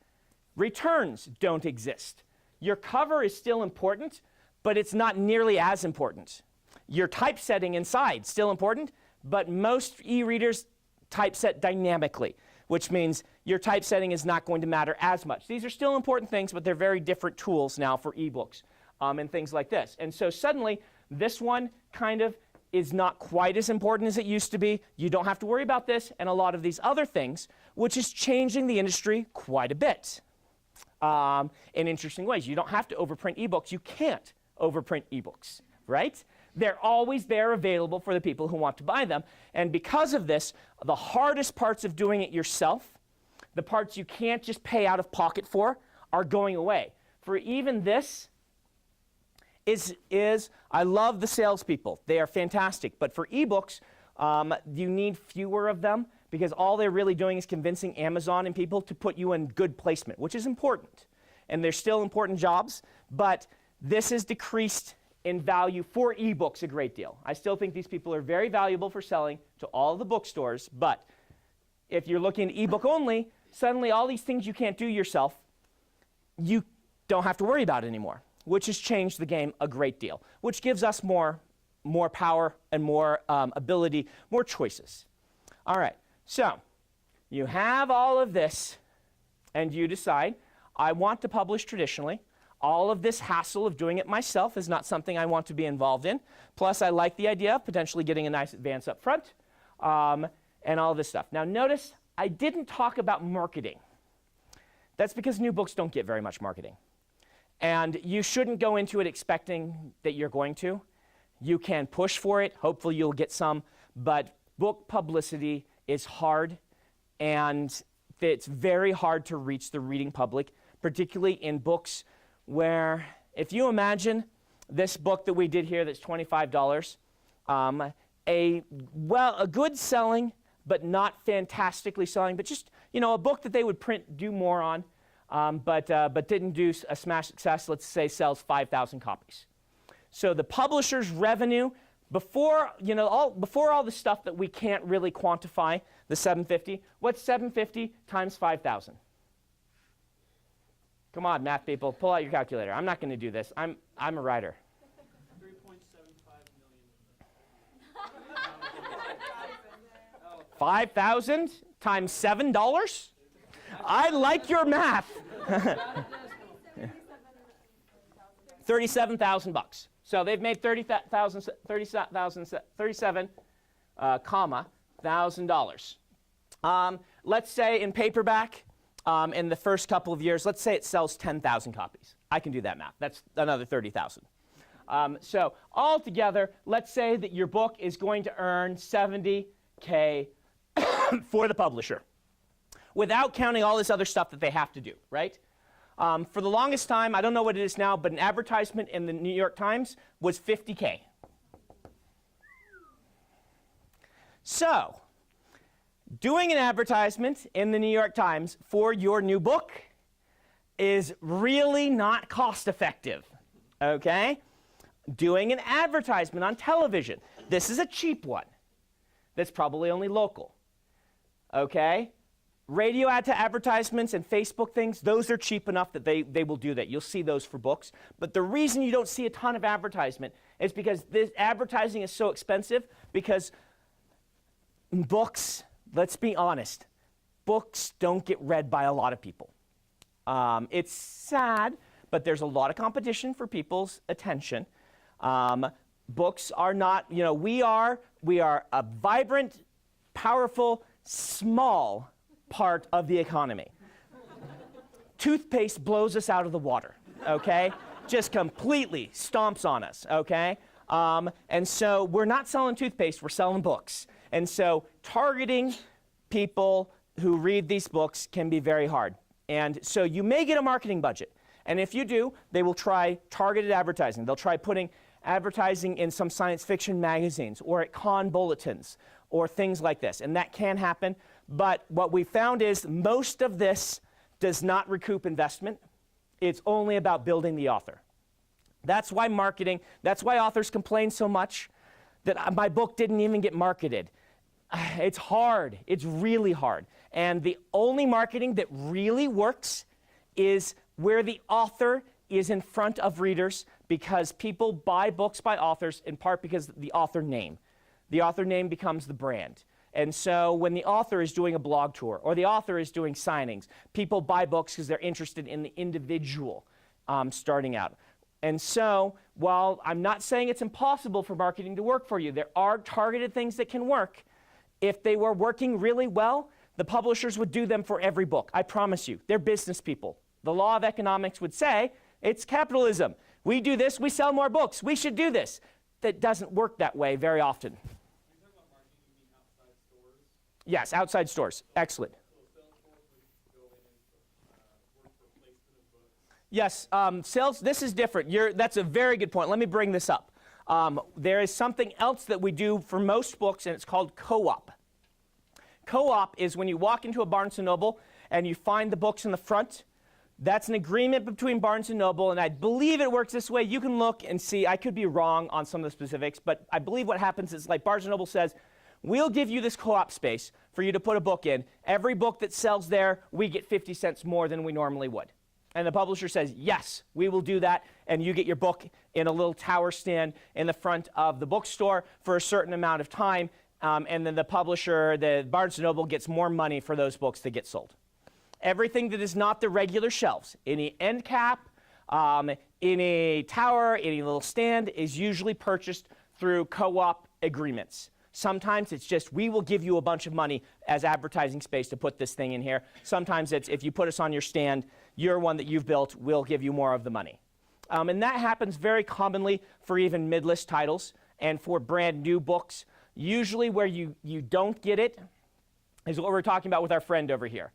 Returns don't exist. Your cover is still important, but it's not nearly as important. Your typesetting inside still important, but most e-readers typeset dynamically, which means your typesetting is not going to matter as much. These are still important things, but they're very different tools now for ebooks and things like this. And so suddenly, this one kind of is not quite as important as it used to be. You don't have to worry about this and a lot of these other things, which is changing the industry quite a bit in interesting ways. You don't have to overprint ebooks. You can't overprint ebooks, right? They're always there available for the people who want to buy them. And because of this, the hardest parts of doing it yourself, the parts you can't just pay out of pocket for, are going away. For even this is I love the salespeople. They are fantastic. But for ebooks, you need fewer of them, because all they're really doing is convincing Amazon and people to put you in good placement, which is important. And they're still important jobs, but this has decreased in value for ebooks a great deal. I still think these people are very valuable for selling to all the bookstores, but if you're looking at ebook only, suddenly all these things you can't do yourself, you don't have to worry about anymore, which has changed the game a great deal, which gives us more power and more ability, more choices. All right, so you have all of this, and you decide, I want to publish traditionally. All of this hassle of doing it myself is not something I want to be involved in. Plus, I like the idea of potentially getting a nice advance up front and all this stuff. Now, notice I didn't talk about marketing. That's because new books don't get very much marketing. And you shouldn't go into it expecting that you're going to. You can push for it. Hopefully, you'll get some. But book publicity is hard, and it's very hard to reach the reading public, particularly in books where, if you imagine this book that we did here that's $25, a good selling, but not fantastically selling, but just, a book that they would do more on, but didn't do a smash success, let's say sells 5,000 copies. So the publisher's revenue, before all the stuff that we can't really quantify, the 750, what's 750 times 5,000? Come on, math people, pull out your calculator. I'm not going to do this. I'm a writer. 3.75 million. 5,000 times $7? I like your math. 37,000 bucks. So they've made $37,000. Let's say in paperback, in the first couple of years, let's say it sells 10,000 copies. I can do that math. That's another 30,000. So altogether, let's say that your book is going to earn $70K for the publisher, without counting all this other stuff that they have to do, right? For the longest time, I don't know what it is now, but an advertisement in the New York Times was $50K. So, doing an advertisement in the New York Times for your new book is really not cost effective, okay? Doing an advertisement on television, this is a cheap one that's probably only local, okay? Radio ad to advertisements and Facebook things, those are cheap enough that they will do that. You'll see those for books. But the reason you don't see a ton of advertisement is because this advertising is so expensive, because books, let's be honest, books don't get read by a lot of people. It's sad, but there's a lot of competition for people's attention. Books are not, we are a vibrant, powerful, small part of the economy. Toothpaste blows us out of the water, okay? Just completely stomps on us, okay? And so we're not selling toothpaste, we're selling books. And so targeting people who read these books can be very hard. And so you may get a marketing budget. And if you do, they will try targeted advertising. They'll try putting advertising in some science fiction magazines or at con bulletins or things like this. And that can happen. But what we found is most of this does not recoup investment. It's only about building the author. That's why that's why authors complain so much that my book didn't even get marketed. It's hard. It's really hard. And the only marketing that really works is where the author is in front of readers, because people buy books by authors in part because the author name. The author name becomes the brand. And so when the author is doing a blog tour or the author is doing signings, people buy books because they're interested in the individual starting out. And so while I'm not saying it's impossible for marketing to work for you, there are targeted things that can work. If they were working really well, the publishers would do them for every book. I promise you. They're business people. The law of economics would say, it's capitalism. We do this, we sell more books. We should do this. That doesn't work that way very often. When you talk about marketing, you mean outside stores? Yes, outside stores. Excellent. So Salesforce would go in and work for placement of books? Yes, sales, this is different. That's a very good point. Let me bring this up. There is something else that we do for most books, and it's called co-op. Co-op is when you walk into a Barnes & Noble and you find the books in the front. That's an agreement between Barnes & Noble, and I believe it works this way. You can look and see. I could be wrong on some of the specifics, but I believe what happens is, like, Barnes & Noble says, we'll give you this co-op space for you to put a book in. Every book that sells there, we get 50 cents more than we normally would. And the publisher says, yes, we will do that, and you get your book in a little tower stand in the front of the bookstore for a certain amount of time, and then the publisher, the Barnes & Noble, gets more money for those books that get sold. Everything that is not the regular shelves, any end cap, any tower, any little stand, is usually purchased through co-op agreements. Sometimes it's just, we will give you a bunch of money as advertising space to put this thing in here. Sometimes it's, if you put us on your stand, your one that you've built, we'll give you more of the money. And that happens very commonly for even mid-list titles and for brand new books. Usually where you don't get it is what we're talking about with our friend over here.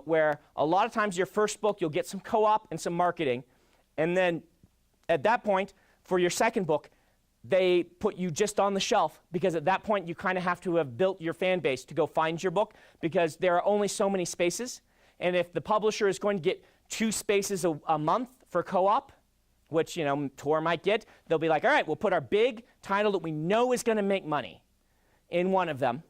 Where a lot of times your first book, you'll get some co-op and some marketing. And then at that point, for your second book, they put you just on the shelf, because at that point you kind of have to have built your fan base to go find your book, because there are only so many spaces. And if the publisher is going to get 2 spaces a month for co-op, which, you know, Tor might get, they'll be like, all right, we'll put our big title that we know is going to make money in one of them,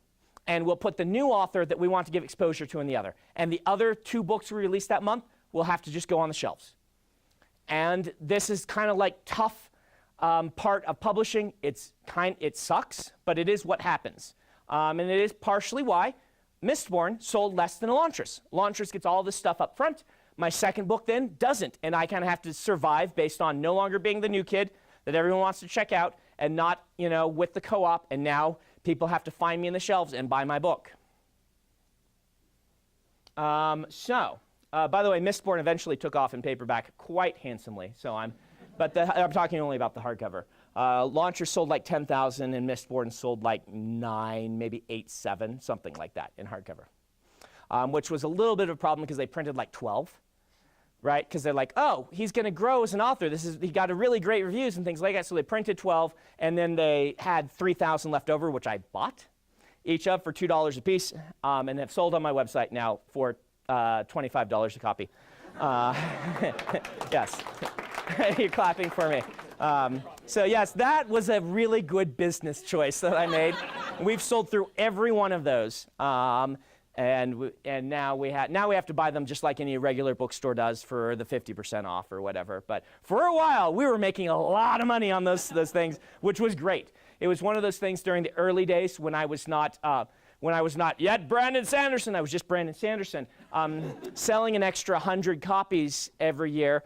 and we'll put the new author that we want to give exposure to in the other. And the other 2 books we release that month will have to just go on the shelves. And this is kind of like tough part of publishing. It sucks, but it is what happens. And it is partially why Mistborn sold less than Elantris. Elantris gets all this stuff up front. My second book then doesn't, and I kind of have to survive based on no longer being the new kid that everyone wants to check out, and not, you know, with the co-op, and now people have to find me in the shelves and buy my book. By the way, Mistborn eventually took off in paperback quite handsomely, so I'm talking only about the hardcover. Elantris sold like 10,000, and Mistborn sold like 9, maybe 8, 7, something like that in hardcover, which was a little bit of a problem because they printed like 12. Right? Because they're like, oh, he's going to grow as an author. He got a really great reviews and things like that. So they printed 12, and then they had 3,000 left over, which I bought each of for $2 a piece, and have sold on my website now for $25 a copy. Yes, you're clapping for me. So yes, that was a really good business choice that I made. We've sold through every one of those. And now we have to buy them just like any regular bookstore does for the 50% off or whatever. But for a while, we were making a lot of money on those things, which was great. It was one of those things during the early days when I was not yet Brandon Sanderson. I was just Brandon Sanderson. Selling an extra 100 copies every year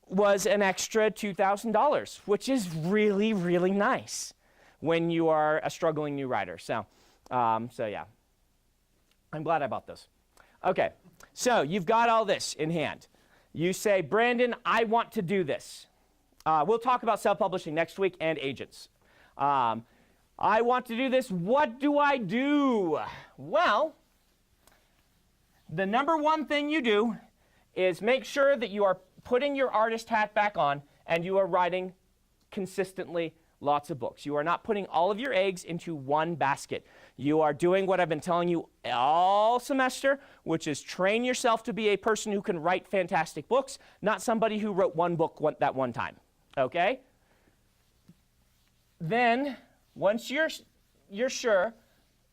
was an extra $2,000, which is really, really nice when you are a struggling new writer. So yeah. I'm glad I bought those. Okay, so you've got all this in hand. You say, Brandon, I want to do this. We'll talk about self-publishing next week and agents. I want to do this. What do I do? Well, the number one thing you do is make sure that you are putting your artist hat back on and you are writing consistently lots of books. You are not putting all of your eggs into one basket. You are doing what I've been telling you all semester, which is train yourself to be a person who can write fantastic books, not somebody who wrote one book that one time. Okay? Then, once you're sure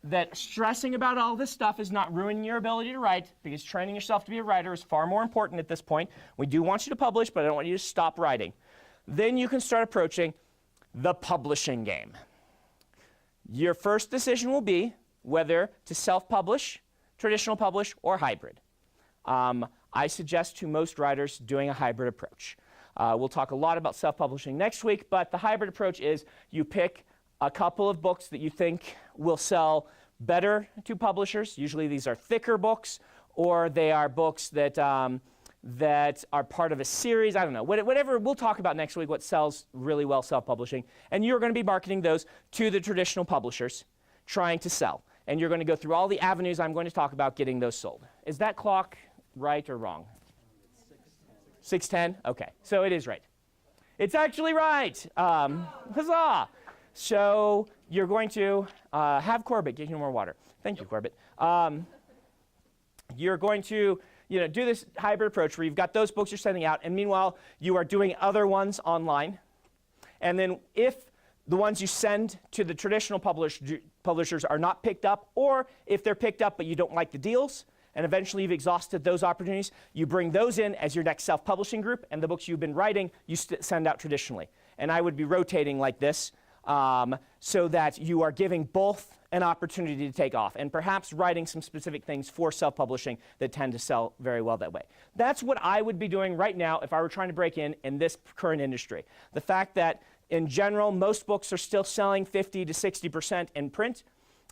that stressing about all this stuff is not ruining your ability to write, because training yourself to be a writer is far more important at this point. We do want you to publish, but I don't want you to stop writing. Then you can start approaching the publishing game. Your first decision will be whether to self-publish, traditional publish, or hybrid. I suggest to most writers doing a hybrid approach. We'll talk a lot about self-publishing next week, but the hybrid approach is you pick a couple of books that you think will sell better to publishers. Usually these are thicker books, or they are books that that are part of a series. I don't know, whatever we'll talk about next week, what sells really well self-publishing. And you're going to be marketing those to the traditional publishers, trying to sell. And you're going to go through all the avenues I'm going to talk about getting those sold. Is that clock right or wrong? 6:10? Okay, so it is right. It's actually right. Huzzah! So you're going to have Corbett get you more water. Thank you, Corbett. You're going to do this hybrid approach where you've got those books you're sending out, and meanwhile you are doing other ones online. And then if the ones you send to the traditional publishers are not picked up, or if they're picked up but you don't like the deals, and eventually you've exhausted those opportunities, you bring those in as your next self-publishing group, and the books you've been writing you send out traditionally. And I would be rotating like this so that you are giving both an opportunity to take off, and perhaps writing some specific things for self-publishing that tend to sell very well that way. That's what I would be doing right now if I were trying to break in this current industry. The fact that in general most books are still selling 50 to 60% in print,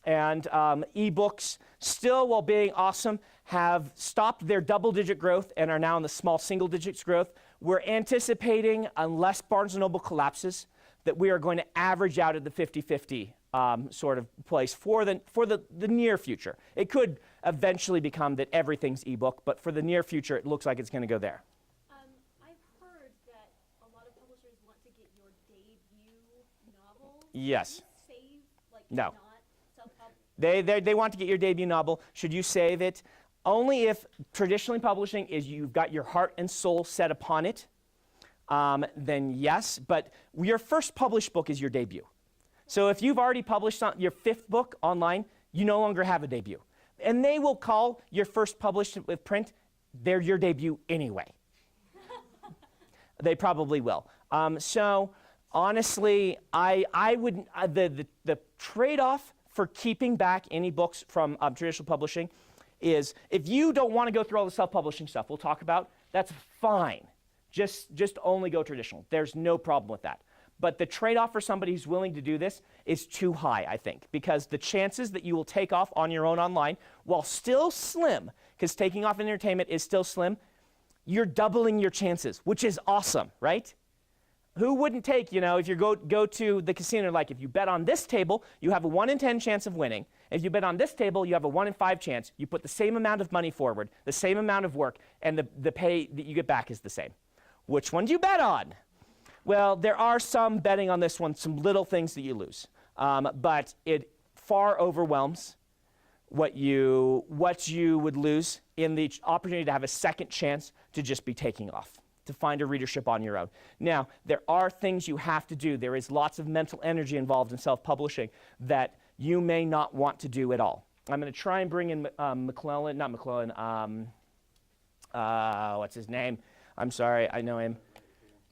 and ebooks still, while being awesome, have stopped their double-digit growth and are now in the small single digits growth. We're anticipating, unless Barnes & Noble collapses, that we are going to average out at the 50-50 sort of place for the near future. It could eventually become that everything's ebook, but for the near future, it looks like it's going to go there. I've heard that a lot of publishers want to get your debut novel. Yes. Save, No. not self-publish. They want to get your debut novel. Should you save it? Only if traditionally publishing is you've got your heart and soul set upon it, then yes. But your first published book is your debut. So if you've already published your 5th book online, you no longer have a debut. And they will call your first published with print, they're your debut anyway. They probably will. So honestly, I would, the trade-off for keeping back any books from traditional publishing is if you don't want to go through all the self-publishing stuff we'll talk about, that's fine. Just only go traditional. There's no problem with that. But the trade-off for somebody who's willing to do this is too high, I think, because the chances that you will take off on your own online, while still slim, because taking off in entertainment is still slim, you're doubling your chances, which is awesome, right? Who wouldn't take, if you go to the casino, like if you bet on this table, you have a 1 in 10 chance of winning. If you bet on this table, you have a 1 in 5 chance. You put the same amount of money forward, the same amount of work, and the pay that you get back is the same. Which one do you bet on? Well, there are some betting on this one, some little things that you lose. But it far overwhelms what you would lose in the opportunity to have a second chance to just be taking off, to find a readership on your own. Now, there are things you have to do. There is lots of mental energy involved in self-publishing that you may not want to do at all. I'm going to try and bring in what's his name? I'm sorry, I know him.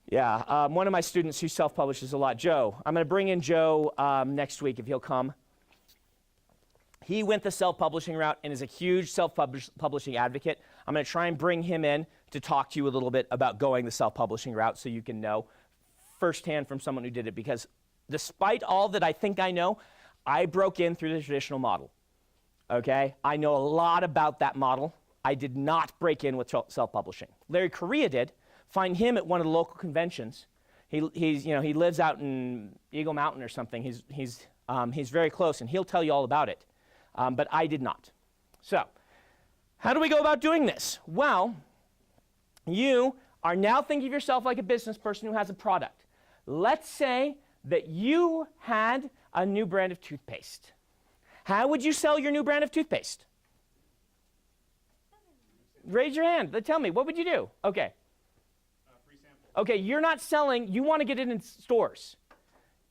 Yeah, one of my students who self-publishes a lot, Joe. I'm going to bring in Joe next week if he'll come. He went the self-publishing route and is a huge self-publishing advocate. I'm going to try and bring him in to talk to you a little bit about going the self-publishing route so you can know firsthand from someone who did it, because despite all that I think I know, I broke in through the traditional model. Okay? I know a lot about that model. I did not break in with self-publishing. Larry Correa did. Find him at one of the local conventions. He lives out in Eagle Mountain or something. He's very close, and he'll tell you all about it. But I did not. So, How do we go about doing this? Well, you are now thinking of yourself like a business person who has a product. Let's say that you had a new brand of toothpaste. How would you sell your new brand of toothpaste? Raise your hand. Tell me, what would you do? Okay. Free sample. Okay, you're not selling, you want to get it in stores.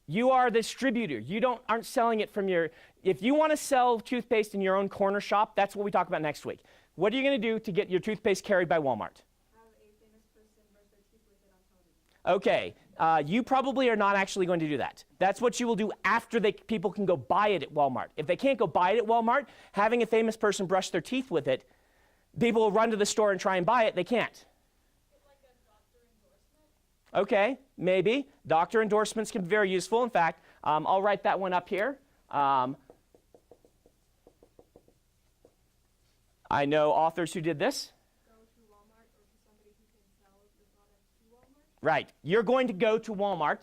You are the distributor. You aren't selling it from your, if you want to sell toothpaste in your own corner shop, that's what we talk about next week. What are you going to do to get your toothpaste carried by Walmart? Have a famous person brush their teeth with it on television. Okay, you probably are not actually going to do that. That's what you will do after people can go buy it at Walmart. If they can't go buy it at Walmart, having a famous person brush their teeth with it, people will run to the store and try and buy it. They can't. Like a doctor endorsement? Okay, maybe. Doctor endorsements can be very useful. In fact, I'll write that one up here. I know authors who did this. Go to Walmart or to somebody who can sell the product to Walmart? Right. You're going to go to Walmart.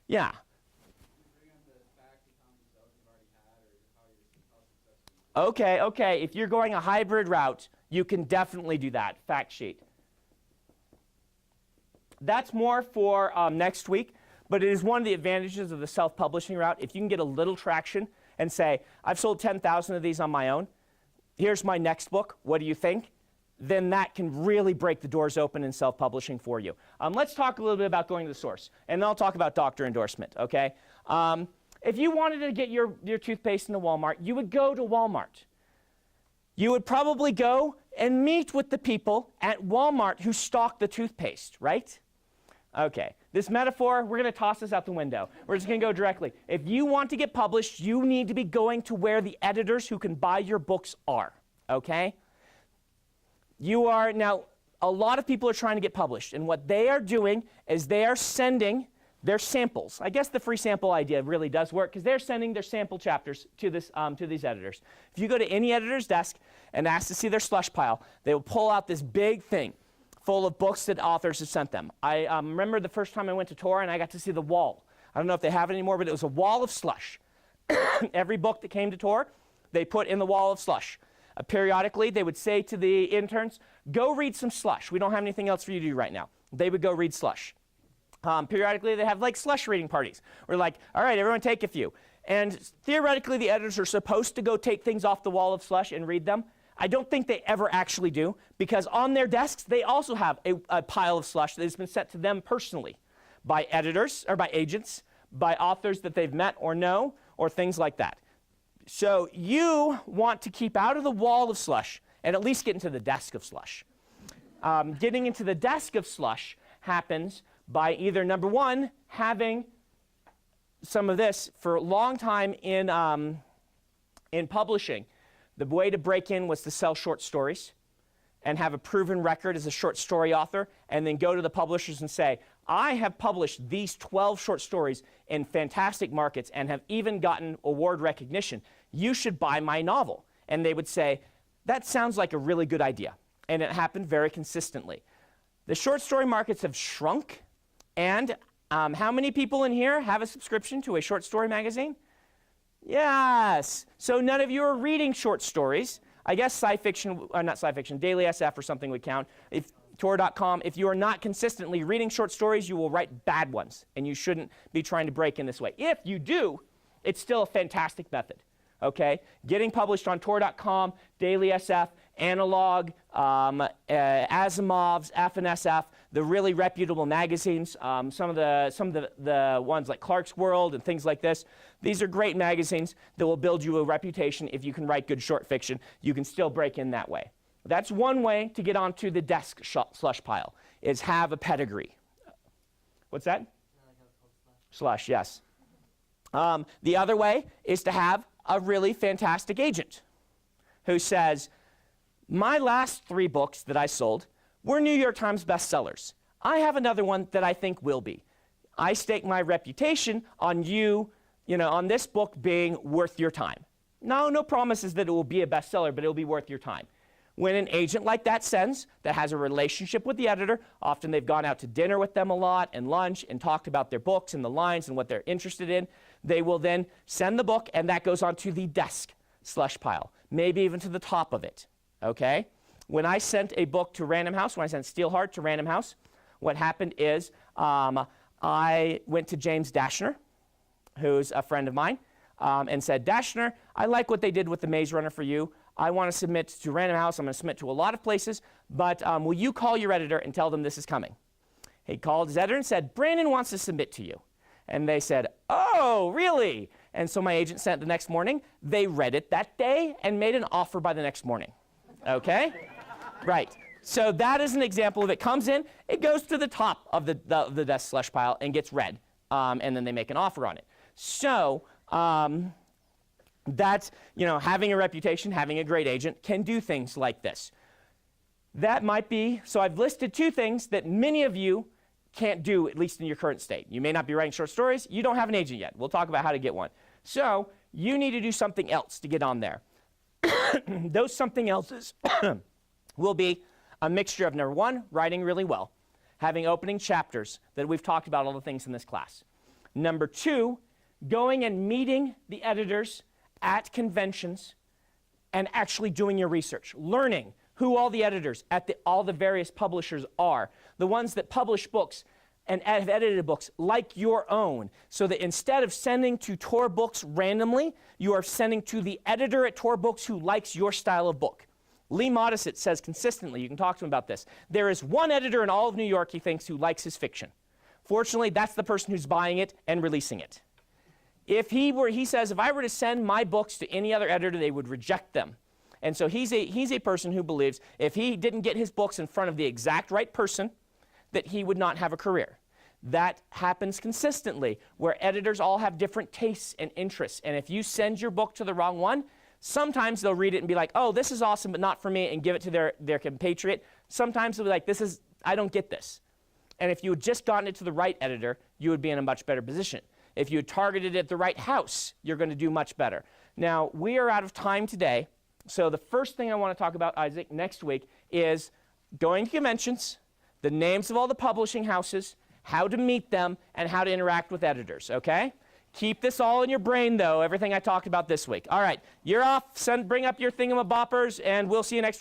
Yeah. Okay. If you're going a hybrid route, you can definitely do that. Fact sheet. That's more for next week, but it is one of the advantages of the self-publishing route. If you can get a little traction and say, I've sold 10,000 of these on my own, here's my next book, what do you think? Then that can really break the doors open in self-publishing for you. Let's talk a little bit about going to the source, and then I'll talk about doctor endorsement, okay? If you wanted to get your toothpaste into Walmart, you would go to Walmart. You would probably go and meet with the people at Walmart who stock the toothpaste, right? Okay, this metaphor, we're going to toss this out the window. We're just going to go directly. If you want to get published, you need to be going to where the editors who can buy your books are, okay? Now, a lot of people are trying to get published, and what they are doing is they are sending their samples. I guess the free sample idea really does work because they're sending their sample chapters to these editors. If you go to any editor's desk and ask to see their slush pile, they will pull out this big thing full of books that authors have sent them. I remember the first time I went to Tor and I got to see the wall. I don't know if they have it anymore, but it was a wall of slush. Every book that came to Tor, they put in the wall of slush. Periodically, they would say to the interns, go read some slush. We don't have anything else for you to do right now. They would go read slush. Periodically, they have like slush reading parties. We're like, all right, everyone take a few. And theoretically, the editors are supposed to go take things off the wall of slush and read them. I don't think they ever actually do, because on their desks, they also have a pile of slush that has been sent to them personally by editors, or by agents, by authors that they've met or know, or things like that. So you want to keep out of the wall of slush and at least get into the desk of slush. Getting into the desk of slush happens by either, number one, having some of this for a long time in publishing. The way to break in was to sell short stories and have a proven record as a short story author, and then go to the publishers and say, I have published these 12 short stories in fantastic markets and have even gotten award recognition. You should buy my novel. And they would say, that sounds like a really good idea. And it happened very consistently. The short story markets have shrunk, and how many people in here have a subscription to a short story magazine? Yes. So none of you are reading short stories. I guess not sci-fiction, Daily SF or something would count. If Tor.com, if you are not consistently reading short stories, you will write bad ones, and you shouldn't be trying to break in this way. If you do, it's still a fantastic method, okay? Getting published on Tor.com, Daily SF, Analog, Asimov's, F&SF, the really reputable magazines, some of the ones like Clark's World and things like this. These are great magazines that will build you a reputation. If you can write good short fiction, you can still break in that way. That's one way to get onto the desk slush pile, is have a pedigree. What's that? Slush, yes. The other way is to have a really fantastic agent who says, my last 3 books that I sold were New York Times bestsellers. I have another one that I think will be. I stake my reputation on on this book being worth your time. No promises that it will be a bestseller, but it will be worth your time. When an agent like that has a relationship with the editor, often they've gone out to dinner with them a lot and lunch and talked about their books and the lines and what they're interested in, they will then send the book, and that goes onto the desk slush pile, maybe even to the top of it, okay? When I sent a book to Random House, when I sent Steelheart to Random House, what happened is I went to James Dashner, who's a friend of mine, and said, Dashner, I like what they did with the Maze Runner for you. I want to submit to Random House. I'm going to submit to a lot of places, but will you call your editor and tell them this is coming? He called his editor and said, Brandon wants to submit to you. And they said, oh, really? And so my agent sent it the next morning. They read it that day and made an offer by the next morning. Okay? Right. So that is an example of it. Comes in, it goes to the top of the desk slush pile and gets read, and then they make an offer on it. So that's, having a reputation, having a great agent can do things like this. That might be, so I've listed two things that many of you can't do, at least in your current state. You may not be writing short stories. You don't have an agent yet. We'll talk about how to get one. So you need to do something else to get on there. Those something else's will be a mixture of, number one, writing really well, having opening chapters that we've talked about all the things in this class. Number two, going and meeting the editors at conventions and actually doing your research, learning who all the editors at all the various publishers are, the ones that publish books and have edited books like your own, so that instead of sending to Tor Books randomly, you are sending to the editor at Tor Books who likes your style of book. Lee Modesitt says consistently, you can talk to him about this, there is one editor in all of New York he thinks who likes his fiction. Fortunately, that's the person who's buying it and releasing it. He says, if I were to send my books to any other editor, they would reject them. And so he's a person who believes if he didn't get his books in front of the exact right person, that he would not have a career. That happens consistently, where editors all have different tastes and interests. And if you send your book to the wrong one, sometimes they'll read it and be like, oh, this is awesome, but not for me, and give it to their compatriot. Sometimes they'll be like, I don't get this. And if you had just gotten it to the right editor, you would be in a much better position. If you had targeted it at the right house, you're going to do much better. Now, we are out of time today. So the first thing I want to talk about, Isaac, next week is going to conventions, the names of all the publishing houses, how to meet them, and how to interact with editors, okay? Keep this all in your brain, though, everything I talked about this week. All right, you're off. Bring up your thingamaboppers, and we'll see you next week.